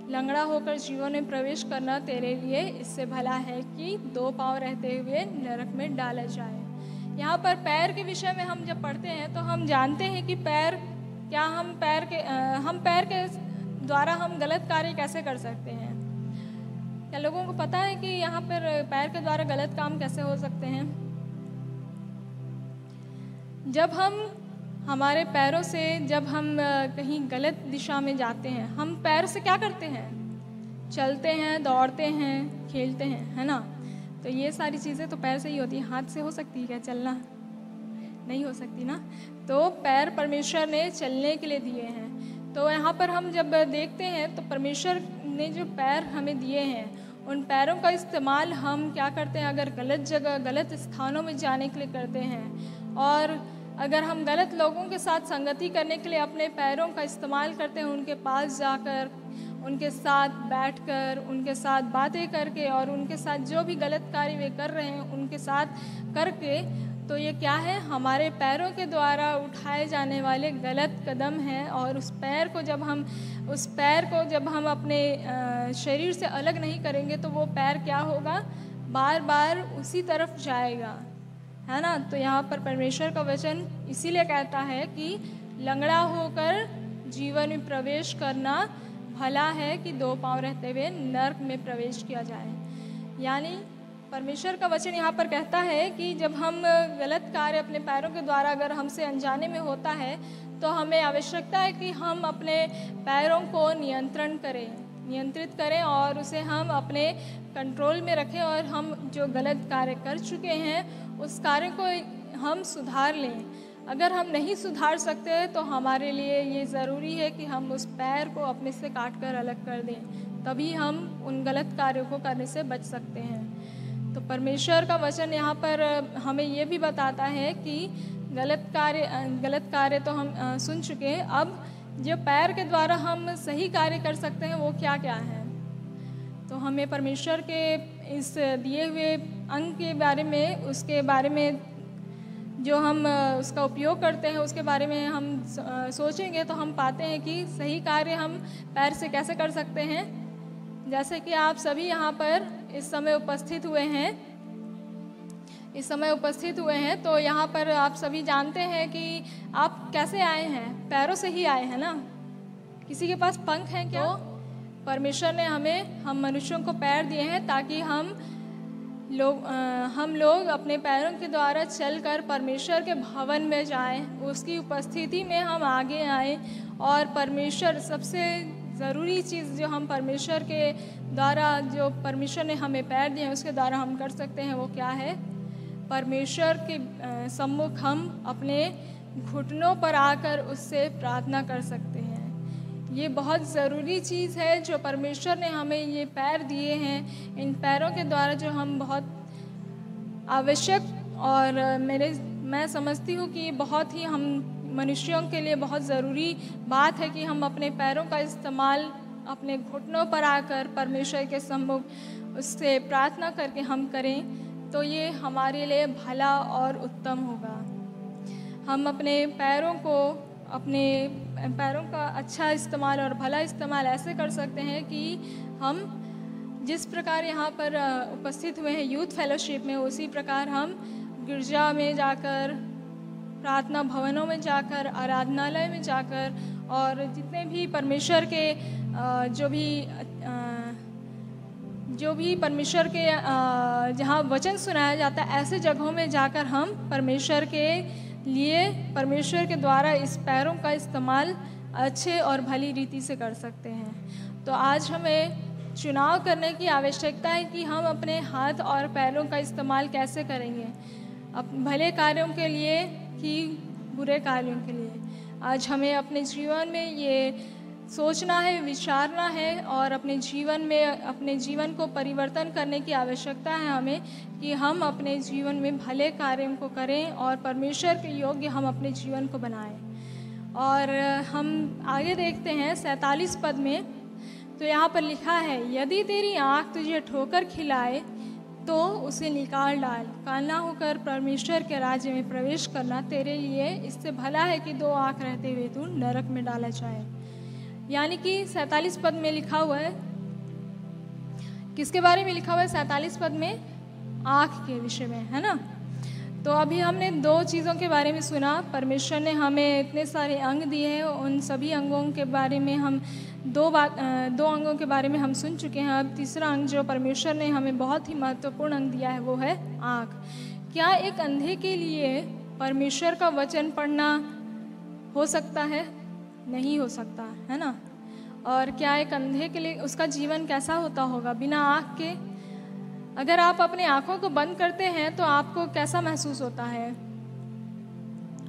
लंगड़ा होकर जीवन में प्रवेश करना तेरे लिए इससे भला है कि दो पाँव रहते हुए नरक में डाला जाए। यहाँ पर पैर के विषय में हम जब पढ़ते हैं तो हम जानते हैं कि हम पैर के द्वारा हम गलत कार्य कैसे कर सकते हैं। क्या लोगों को पता है कि यहाँ पर पैर के द्वारा गलत काम कैसे हो सकते हैं? जब हमारे पैरों से जब हम कहीं गलत दिशा में जाते हैं, हम पैर से क्या करते हैं, चलते हैं, दौड़ते हैं, खेलते हैं, है ना। तो ये सारी चीज़ें तो पैर से ही होती हैं। हाथ से हो सकती है क्या चलना? नहीं हो सकती ना। तो पैर परमेश्वर ने चलने के लिए दिए हैं। तो यहाँ पर हम जब देखते हैं तो परमेश्वर ने जो पैर हमें दिए हैं, उन पैरों का इस्तेमाल हम क्या करते हैं, अगर गलत जगह गलत स्थानों में जाने के लिए करते हैं, और अगर हम गलत लोगों के साथ संगति करने के लिए अपने पैरों का इस्तेमाल करते हैं, उनके पास जाकर, उनके साथ बैठकर, उनके साथ बातें करके और उनके साथ जो भी गलत कार्य वे कर रहे हैं उनके साथ करके, तो ये क्या है, हमारे पैरों के द्वारा उठाए जाने वाले गलत कदम हैं। और उस पैर को जब हम अपने शरीर से अलग नहीं करेंगे तो वो पैर क्या होगा, बार बार उसी तरफ जाएगा, है ना। तो यहाँ पर परमेश्वर का वचन इसीलिए कहता है कि लंगड़ा होकर जीवन में प्रवेश करना भला है कि दो पाँव रहते हुए नरक में प्रवेश किया जाए। यानी परमेश्वर का वचन यहाँ पर कहता है कि जब हम गलत कार्य अपने पैरों के द्वारा अगर हमसे अनजाने में होता है, तो हमें आवश्यकता है कि हम अपने पैरों को नियंत्रित करें और उसे हम अपने कंट्रोल में रखें, और हम जो गलत कार्य कर चुके हैं उस कार्य को हम सुधार लें। अगर हम नहीं सुधार सकते तो हमारे लिए ये ज़रूरी है कि हम उस पैर को अपने से काट कर अलग कर दें, तभी हम उन गलत कार्यों को करने से बच सकते हैं। तो परमेश्वर का वचन यहाँ पर हमें ये भी बताता है कि गलत कार्य तो हम सुन चुके हैं। अब जो पैर के द्वारा हम सही कार्य कर सकते हैं वो क्या क्या है, तो हमें परमेश्वर के इस दिए हुए अंग के बारे में, उसके बारे में जो हम उसका उपयोग करते हैं उसके बारे में हम सोचेंगे तो हम पाते हैं कि सही कार्य हम पैर से कैसे कर सकते हैं। जैसे कि आप सभी यहाँ पर इस समय उपस्थित हुए हैं, तो यहाँ पर आप सभी जानते हैं कि आप कैसे आए हैं, पैरों से ही आए हैं ना। किसी के पास पंख हैं क्या? तो परमेश्वर ने हम मनुष्यों को पैर दिए हैं ताकि हम लोग अपने पैरों के द्वारा चलकर परमेश्वर के भवन में जाएं, उसकी उपस्थिति में हम आगे आएं। और परमेश्वर, सबसे ज़रूरी चीज़ जो हम परमेश्वर के द्वारा, जो परमेश्वर ने हमें पैर दिए हैं उसके द्वारा हम कर सकते हैं, वो क्या है, परमेश्वर के सम्मुख हम अपने घुटनों पर आकर उससे प्रार्थना कर सकते हैं। ये बहुत ज़रूरी चीज़ है जो परमेश्वर ने हमें ये पैर दिए हैं। इन पैरों के द्वारा जो हम बहुत आवश्यक और मैं समझती हूँ कि ये बहुत ही हम मनुष्यों के लिए बहुत ज़रूरी बात है कि हम अपने पैरों का इस्तेमाल अपने घुटनों पर आकर परमेश्वर के सम्मुख उससे प्रार्थना करके हम करें, तो ये हमारे लिए भला और उत्तम होगा। हम अपने पैरों का अच्छा इस्तेमाल और भला इस्तेमाल ऐसे कर सकते हैं कि हम जिस प्रकार यहाँ पर उपस्थित हुए हैं यूथ फेलोशिप में, उसी प्रकार हम गिरजा में जाकर, प्रार्थना भवनों में जाकर, आराधनालय में जाकर और जितने भी परमेश्वर के जो भी परमेश्वर के जहाँ वचन सुनाया जाता है, ऐसे जगहों में जाकर हम परमेश्वर के द्वारा इस पैरों का इस्तेमाल अच्छे और भली रीति से कर सकते हैं। तो आज हमें चुनाव करने की आवश्यकता है कि हम अपने हाथ और पैरों का इस्तेमाल कैसे करेंगे, भले कार्यों के लिए कि बुरे कार्यों के लिए। आज हमें अपने जीवन में ये सोचना है, विचारना है और अपने जीवन को परिवर्तन करने की आवश्यकता है हमें कि हम अपने जीवन में भले कार्यों को करें और परमेश्वर के योग्य हम अपने जीवन को बनाएं। और हम आगे देखते हैं 47 पद में, तो यहाँ पर लिखा है, यदि तेरी आँख तुझे ठोकर खिलाए तो उसे निकाल डाल, काना होकर परमेश्वर के राज्य में प्रवेश करना तेरे लिए इससे भला है कि 2 आँख रहते हुए तू नरक में डाला जाए। यानी कि 47 पद में लिखा हुआ है, किसके बारे में लिखा हुआ है 47 पद में? आँख के विषय में, है ना। तो अभी हमने 2 चीज़ों के बारे में सुना। परमेश्वर ने हमें इतने सारे अंग दिए हैं, उन सभी अंगों के बारे में हम 2 अंगों के बारे में हम सुन चुके हैं। अब तीसरा अंग जो परमेश्वर ने हमें बहुत ही महत्वपूर्ण अंग दिया है वो है आँख। क्या एक अंधे के लिए परमेश्वर का वचन पढ़ना हो सकता है? नहीं हो सकता, है ना। और क्या एक अंधे के लिए उसका जीवन कैसा होता होगा बिना आँख के? अगर आप अपने आँखों को बंद करते हैं तो आपको कैसा महसूस होता है?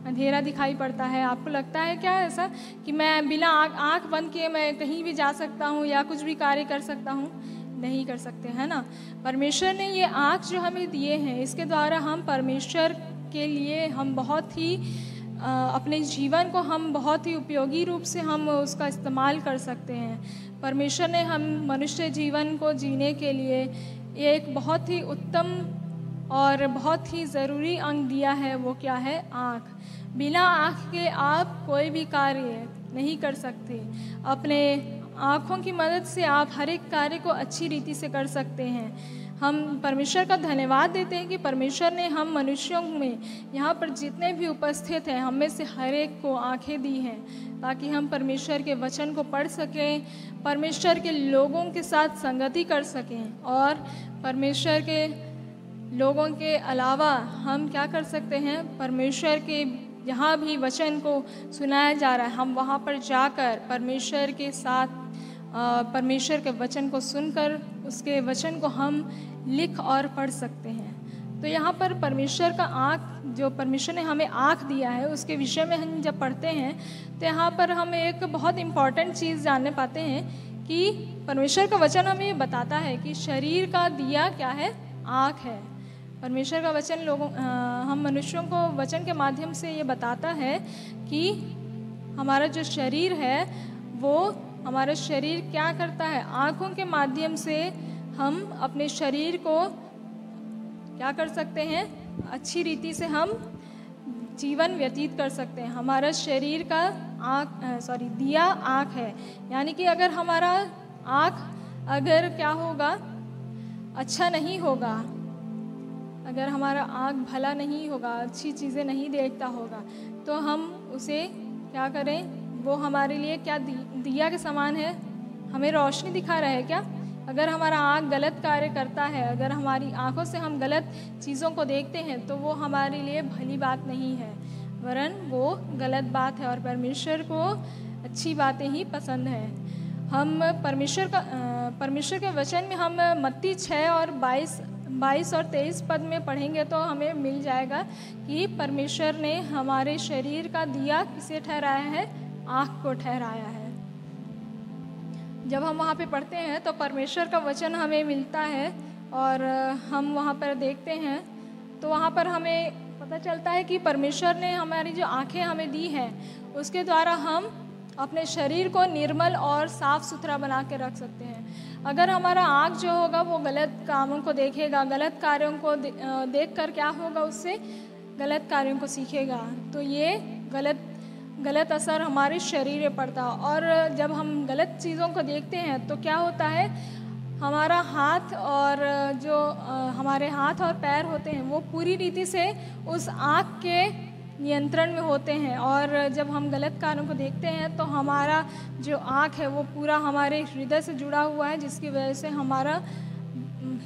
अंधेरा दिखाई पड़ता है। आपको लगता है क्या ऐसा कि मैं बिना आँख बंद किए मैं कहीं भी जा सकता हूँ या कुछ भी कार्य कर सकता हूँ? नहीं कर सकते, है ना। परमेश्वर ने ये आँख जो हमें दिए हैं, इसके द्वारा हम परमेश्वर के लिए हम बहुत ही अपने जीवन को हम बहुत ही उपयोगी रूप से हम उसका इस्तेमाल कर सकते हैं। परमेश्वर ने हम मनुष्य जीवन को जीने के लिए एक बहुत ही उत्तम और बहुत ही ज़रूरी अंग दिया है, वो क्या है? आँख। बिना आँख के आप कोई भी कार्य नहीं कर सकते। अपने आँखों की मदद से आप हर एक कार्य को अच्छी रीति से कर सकते हैं। हम परमेश्वर का धन्यवाद देते हैं कि परमेश्वर ने हम मनुष्यों में यहाँ पर जितने भी उपस्थित हैं, हम में से हर एक को आँखें दी हैं ताकि हम परमेश्वर के वचन को पढ़ सकें, परमेश्वर के लोगों के साथ संगति कर सकें और परमेश्वर के लोगों के अलावा हम क्या कर सकते हैं? परमेश्वर के जहाँ भी वचन को सुनाया जा रहा है, हम वहाँ पर जाकर परमेश्वर के साथ परमेश्वर के वचन को सुनकर उसके वचन को हम लिख और पढ़ सकते हैं। तो यहाँ पर परमेश्वर का आँख, जो परमेश्वर ने हमें आँख दिया है, उसके विषय में हम जब पढ़ते हैं तो यहाँ पर हम एक बहुत इम्पॉर्टेंट चीज़ जानने पाते हैं कि परमेश्वर का वचन हमें ये बताता है कि शरीर का दिया क्या है? आँख है। परमेश्वर का वचन हम मनुष्यों को वचन के माध्यम से ये बताता है कि हमारा जो शरीर है वो हमारा शरीर क्या करता है? आँखों के माध्यम से हम अपने शरीर को क्या कर सकते हैं? अच्छी रीति से हम जीवन व्यतीत कर सकते हैं। हमारा शरीर का दिया आँख है। यानी कि अगर हमारा आँख अगर क्या होगा? अच्छा नहीं होगा, अगर हमारा आँख भला नहीं होगा, अच्छी चीज़ें नहीं देखता होगा, तो हम उसे क्या करें? वो हमारे लिए क्या दिया के समान है, हमें रोशनी दिखा रहा है क्या? अगर हमारा आँख गलत कार्य करता है, अगर हमारी आँखों से हम गलत चीज़ों को देखते हैं तो वो हमारे लिए भली बात नहीं है, वरन वो गलत बात है। और परमेश्वर को अच्छी बातें ही पसंद है। हम परमेश्वर के वचन में हम मत्ती 6 और 22 और 23 पद में पढ़ेंगे तो हमें मिल जाएगा कि परमेश्वर ने हमारे शरीर का दिया किसे ठहराया है? आँख को ठहराया है। जब हम वहाँ पे पढ़ते हैं तो परमेश्वर का वचन हमें मिलता है और हम वहाँ पर देखते हैं तो वहाँ पर हमें पता चलता है कि परमेश्वर ने हमारी जो आँखें हमें दी हैं उसके द्वारा हम अपने शरीर को निर्मल और साफ़ सुथरा बना के रख सकते हैं। अगर हमारा आँख जो होगा वो गलत कामों को देखेगा, गलत कार्यों को देख कर क्या होगा, उससे गलत कार्यों को सीखेगा, तो ये गलत असर हमारे शरीर में पड़ता है। और जब हम गलत चीज़ों को देखते हैं तो क्या होता है, हमारा हाथ और जो हमारे हाथ और पैर होते हैं वो पूरी रीति से उस आँख के नियंत्रण में होते हैं। और जब हम गलत कार्यों को देखते हैं तो हमारा जो आँख है वो पूरा हमारे हृदय से जुड़ा हुआ है, जिसकी वजह से हमारा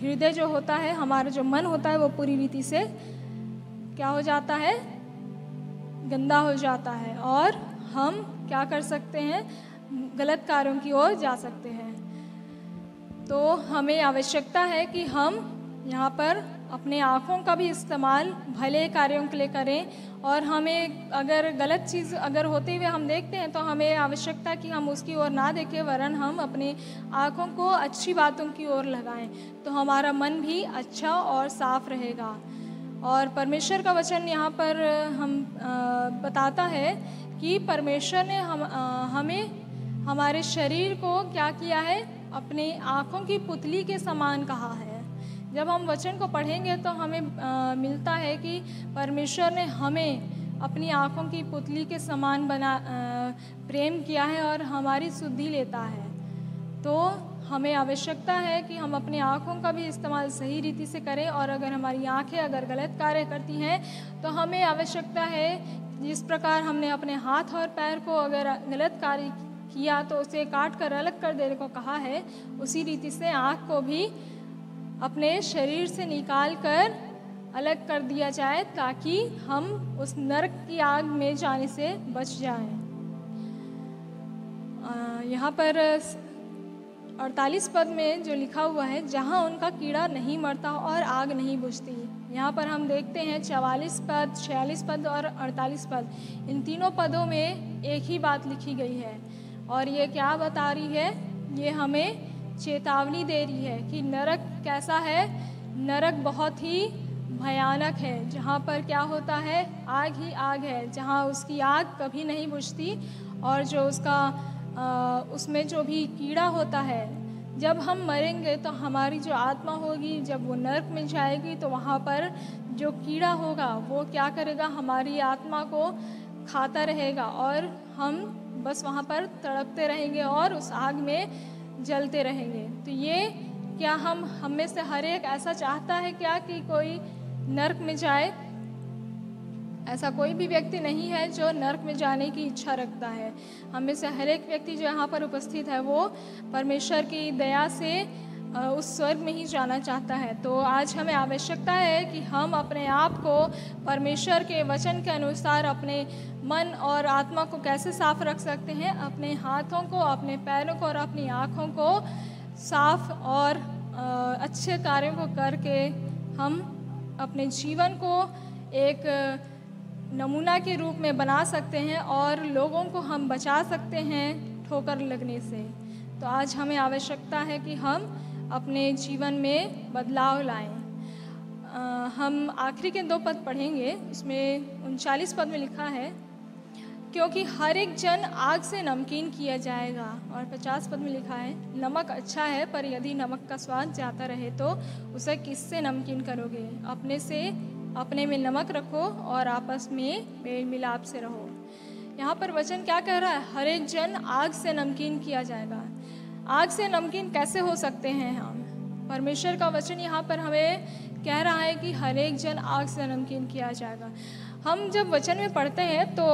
हृदय जो होता है, हमारा जो मन होता है वो पूरी रीति से क्या हो जाता है, गंदा हो जाता है और हम क्या कर सकते हैं, गलत कार्यों की ओर जा सकते हैं। तो हमें आवश्यकता है कि हम यहाँ पर अपने आँखों का भी इस्तेमाल भले कार्यों के लिए करें। और हमें अगर गलत चीज़ अगर होते हुए हम देखते हैं तो हमें आवश्यकता है कि हम उसकी ओर ना देखें, वरन हम अपने आँखों को अच्छी बातों की ओर लगाएं, तो हमारा मन भी अच्छा और साफ रहेगा। और परमेश्वर का वचन यहाँ पर हम बताता है कि परमेश्वर ने हमें हमारे शरीर को क्या किया है, अपनी आँखों की पुतली के समान कहा है। जब हम वचन को पढ़ेंगे तो हमें मिलता है कि परमेश्वर ने हमें अपनी आँखों की पुतली के समान प्रेम किया है और हमारी शुद्धि लेता है। तो हमें आवश्यकता है कि हम अपनी आँखों का भी इस्तेमाल सही रीति से करें। और अगर हमारी आँखें अगर गलत कार्य करती हैं तो हमें आवश्यकता है, जिस प्रकार हमने अपने हाथ और पैर को अगर गलत कार्य किया तो उसे काट कर अलग कर देने को कहा है, उसी रीति से आँख को भी अपने शरीर से निकाल कर अलग कर दिया जाए, ताकि हम उस नरक की आग में जाने से बच जाएं। यहाँ पर 48 पद में जो लिखा हुआ है, जहाँ उनका कीड़ा नहीं मरता और आग नहीं बुझती। यहाँ पर हम देखते हैं 44 पद, 46 पद और 48 पद, इन तीनों पदों में एक ही बात लिखी गई है। और ये क्या बता रही है, ये हमें चेतावनी दे रही है कि नरक कैसा है। नरक बहुत ही भयानक है, जहाँ पर क्या होता है, आग ही आग है, जहाँ उसकी आग कभी नहीं बुझती। और जो उसमें जो भी कीड़ा होता है, जब हम मरेंगे तो हमारी जो आत्मा होगी, जब वो नरक में जाएगी तो वहाँ पर जो कीड़ा होगा वो क्या करेगा, हमारी आत्मा को खाता रहेगा और हम बस वहाँ पर तड़पते रहेंगे और उस आग में जलते रहेंगे। तो ये क्या हम में से हर एक ऐसा चाहता है क्या कि कोई नरक में जाए? ऐसा कोई भी व्यक्ति नहीं है जो नरक में जाने की इच्छा रखता है। हम में से हर एक व्यक्ति जो यहाँ पर उपस्थित है वो परमेश्वर की दया से उस स्वर्ग में ही जाना चाहता है। तो आज हमें आवश्यकता है कि हम अपने आप को परमेश्वर के वचन के अनुसार अपने मन और आत्मा को कैसे साफ रख सकते हैं, अपने हाथों को, अपने पैरों को और अपनी आँखों को साफ और अच्छे कार्यों को करके हम अपने जीवन को एक नमूना के रूप में बना सकते हैं और लोगों को हम बचा सकते हैं ठोकर लगने से। तो आज हमें आवश्यकता है कि हम अपने जीवन में बदलाव लाएं। हम आखिरी के 2 पद पढ़ेंगे, उसमें 39 पद में लिखा है, क्योंकि हर एक जन आग से नमकीन किया जाएगा। और 50 पद में लिखा है, नमक अच्छा है, पर यदि नमक का स्वाद जाता रहे तो उसे किससे नमकीन करोगे? अपने में नमक रखो और आपस में मेल मिलाप से रहो। यहाँ पर वचन क्या कह रहा है? हर एक जन आग से नमकीन किया जाएगा। आग से नमकीन कैसे हो सकते हैं हम? परमेश्वर का वचन यहाँ पर हमें कह रहा है कि हर एक जन आग से नमकीन किया जाएगा। हम जब वचन में पढ़ते हैं तो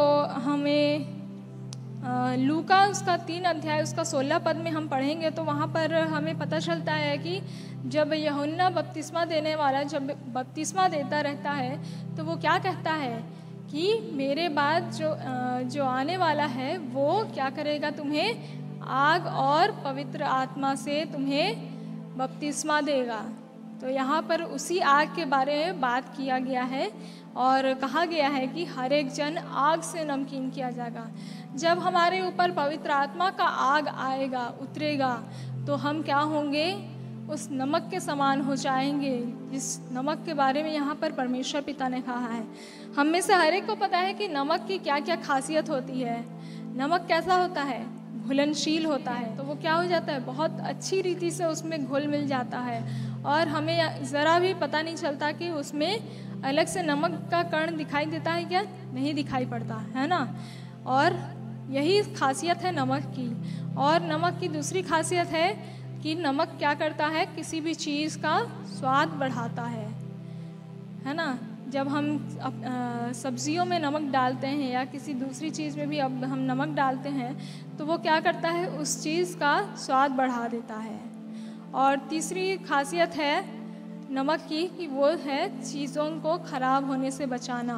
हमें लूका उसका 3 अध्याय उसका 16 पद में हम पढ़ेंगे तो वहाँ पर हमें पता चलता है कि जब यूहन्ना बपतिस्मा देने वाला जब बपतिस्मा देता रहता है तो वो क्या कहता है कि मेरे बाद जो आने वाला है वो क्या करेगा, तुम्हें आग और पवित्र आत्मा से तुम्हें बपतिस्मा देगा। तो यहाँ पर उसी आग के बारे में बात किया गया है और कहा गया है कि हर एक जन आग से नमकीन किया जाएगा। जब हमारे ऊपर पवित्र आत्मा का आग आएगा, उतरेगा, तो हम क्या होंगे? उस नमक के समान हो जाएंगे, जिस नमक के बारे में यहाँ पर परमेश्वर पिता ने कहा है। हम में से हर एक को पता है कि नमक की क्या क्या खासियत होती है। नमक कैसा होता है? घुलनशील होता है। तो वो क्या हो जाता है? बहुत अच्छी रीति से उसमें घुल मिल जाता है और हमें ज़रा भी पता नहीं चलता कि उसमें अलग से नमक का कण दिखाई देता है क्या? नहीं दिखाई पड़ता, है ना। और यही खासियत है नमक की। और नमक की दूसरी खासियत है कि नमक क्या करता है? किसी भी चीज़ का स्वाद बढ़ाता है ना। जब हम सब्जियों में नमक डालते हैं या किसी दूसरी चीज़ में भी अब हम नमक डालते हैं तो वो क्या करता है? उस चीज़ का स्वाद बढ़ा देता है। और तीसरी खासियत है नमक की कि वो है चीज़ों को ख़राब होने से बचाना।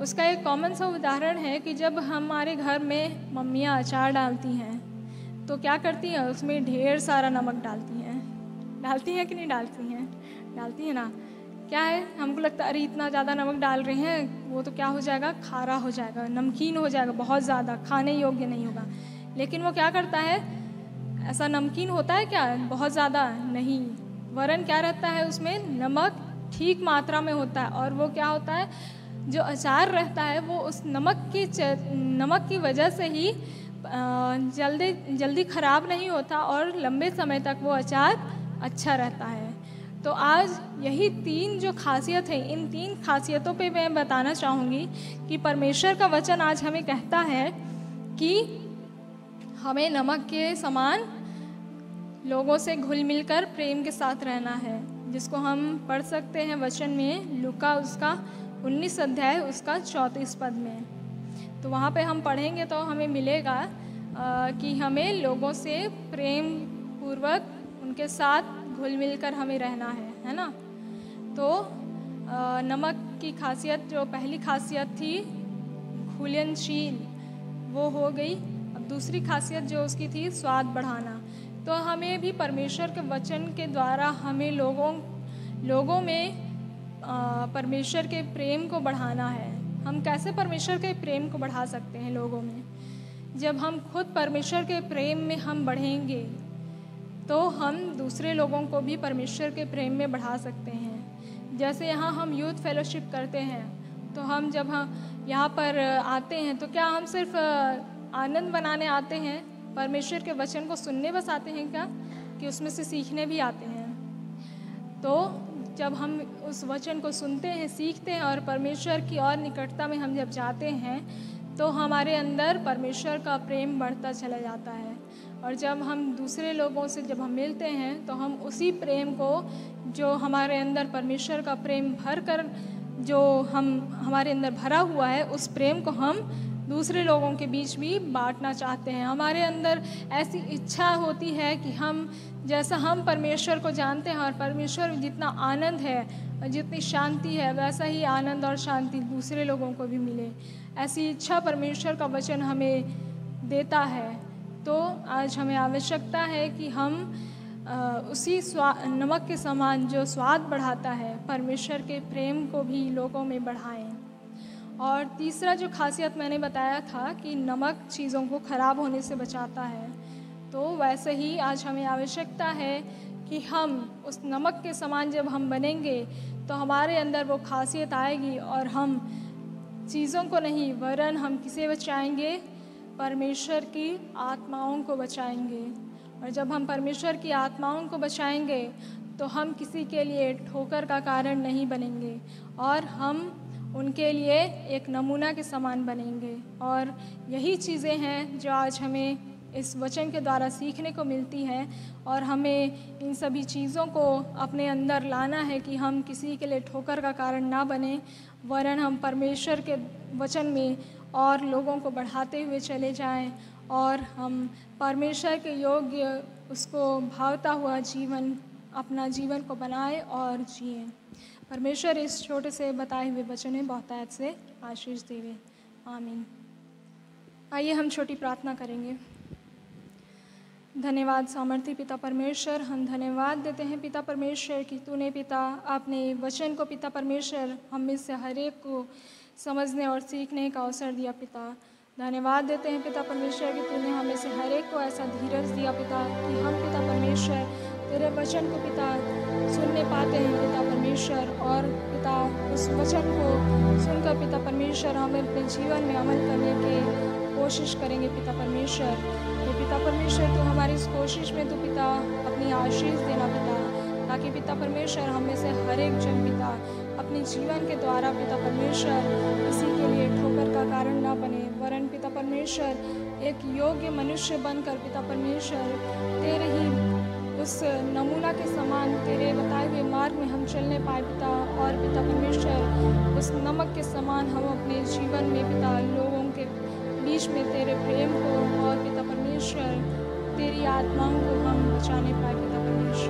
उसका एक कॉमन सा उदाहरण है कि जब हमारे घर में मम्मियाँ अचार डालती हैं तो क्या करती हैं? उसमें ढेर सारा नमक डालती हैं कि नहीं डालती हैं? डालती हैं ना। क्या है, हमको लगता है अरे इतना ज़्यादा नमक डाल रहे हैं, वो तो क्या हो जाएगा? खारा हो जाएगा, नमकीन हो जाएगा, बहुत ज़्यादा खाने योग्य नहीं होगा। लेकिन वो क्या करता है? ऐसा नमकीन होता है क्या? बहुत ज़्यादा नहीं, वरन क्या रहता है उसमें? नमक ठीक मात्रा में होता है। और वो क्या होता है? जो अचार रहता है वो उस नमक की वजह से ही जल्दी ख़राब नहीं होता और लंबे समय तक वो अचार अच्छा रहता है। तो आज यही तीन जो खासियत है, इन तीन खासियतों पे मैं बताना चाहूँगी कि परमेश्वर का वचन आज हमें कहता है कि हमें नमक के समान लोगों से घुल मिलकर प्रेम के साथ रहना है, जिसको हम पढ़ सकते हैं वचन में लूका उसका 19 अध्याय उसका 34 पद में। तो वहाँ पे हम पढ़ेंगे तो हमें मिलेगा कि हमें लोगों से प्रेम पूर्वक उनके साथ घुल मिलकर हमें रहना है ना। तो नमक की खासियत, जो पहली खासियत थी घुलनशील, वो हो गई। अब दूसरी खासियत जो उसकी थी स्वाद बढ़ाना। तो हमें भी परमेश्वर के वचन के द्वारा हमें लोगों में परमेश्वर के प्रेम को बढ़ाना है। हम कैसे परमेश्वर के प्रेम को बढ़ा सकते हैं लोगों में? जब हम खुद परमेश्वर के प्रेम में हम बढ़ेंगे तो हम दूसरे लोगों को भी परमेश्वर के प्रेम में बढ़ा सकते हैं। जैसे यहाँ हम यूथ फेलोशिप करते हैं तो हम जब हम यहाँ पर आते हैं तो क्या हम सिर्फ आनंद बनाने आते हैं? परमेश्वर के वचन को सुनने बस आते हैं क्या? कि उसमें से सीखने भी आते हैं? तो जब हम उस वचन को सुनते हैं, सीखते हैं और परमेश्वर की और निकटता में हम जब जाते हैं तो हमारे अंदर परमेश्वर का प्रेम बढ़ता चला जाता है। और जब हम दूसरे लोगों से जब हम मिलते हैं तो हम उसी प्रेम को, जो हमारे अंदर परमेश्वर का प्रेम भर कर जो हमारे अंदर भरा हुआ है, उस प्रेम को हम दूसरे लोगों के बीच भी बांटना चाहते हैं। हमारे अंदर ऐसी इच्छा होती है कि हम जैसा हम परमेश्वर को जानते हैं और परमेश्वर में जितना आनंद है और जितनी शांति है, वैसा ही आनंद और शांति दूसरे लोगों को भी मिले। ऐसी इच्छा परमेश्वर का वचन हमें देता है। तो आज हमें आवश्यकता है कि हम उसी नमक के समान जो स्वाद बढ़ाता है, परमेश्वर के प्रेम को भी लोगों में बढ़ाएं। और तीसरा जो खासियत मैंने बताया था कि नमक चीज़ों को ख़राब होने से बचाता है, तो वैसे ही आज हमें आवश्यकता है कि हम उस नमक के समान जब हम बनेंगे तो हमारे अंदर वो खासियत आएगी और हम चीज़ों को नहीं, वरन हम किसे बचाएंगे? परमेश्वर की आत्माओं को बचाएंगे। और जब हम परमेश्वर की आत्माओं को बचाएंगे तो हम किसी के लिए ठोकर का कारण नहीं बनेंगे और हम उनके लिए एक नमूना के समान बनेंगे। और यही चीज़ें हैं जो आज हमें इस वचन के द्वारा सीखने को मिलती हैं और हमें इन सभी चीज़ों को अपने अंदर लाना है कि हम किसी के लिए ठोकर का कारण ना बने, वरन हम परमेश्वर के वचन में और लोगों को बढ़ाते हुए चले जाएं और हम परमेश्वर के योग्य, उसको भावता हुआ जीवन, अपना जीवन को बनाएं और जिएं। परमेश्वर इस छोटे से बताए हुए वचन में बहुतायत से आशीष देवे। आमीन। आइए हम छोटी प्रार्थना करेंगे। धन्यवाद सामर्थी पिता परमेश्वर, हम धन्यवाद देते हैं पिता परमेश्वर कि तूने पिता अपने वचन को पिता परमेश्वर हम में से हर एक को समझने और सीखने का अवसर दिया पिता। धन्यवाद देते हैं पिता परमेश्वर कि तूने हमें से हर एक को ऐसा धीरज दिया पिता कि हम पिता परमेश्वर तेरे वचन को पिता सुनने पाते हैं पिता परमेश्वर, और पिता उस वचन को सुनकर पिता परमेश्वर हम अपने जीवन में अमल करने की कोशिश करेंगे पिता परमेश्वर। ये पिता परमेश्वर तो हमारी इस कोशिश में तो पिता अपनी आशीष देना पिता, ताकि पिता परमेश्वर हम में से हर एक जन पिता अपने जीवन के द्वारा पिता परमेश्वर किसी के लिए ठोकर का कारण ना बने, वरन पिता परमेश्वर एक योग्य मनुष्य बनकर पिता परमेश्वर तेरे ही उस नमूना के समान तेरे बताए हुए मार्ग में हम चलने पाए पिता, और पिता परमेश्वर उस नमक के समान हम अपने जीवन में पिता लोगों के बीच में तेरे प्रेम को और पिता परमेश्वर तेरी आत्माओं को हम बचाने पाए पिता परमेश्वर।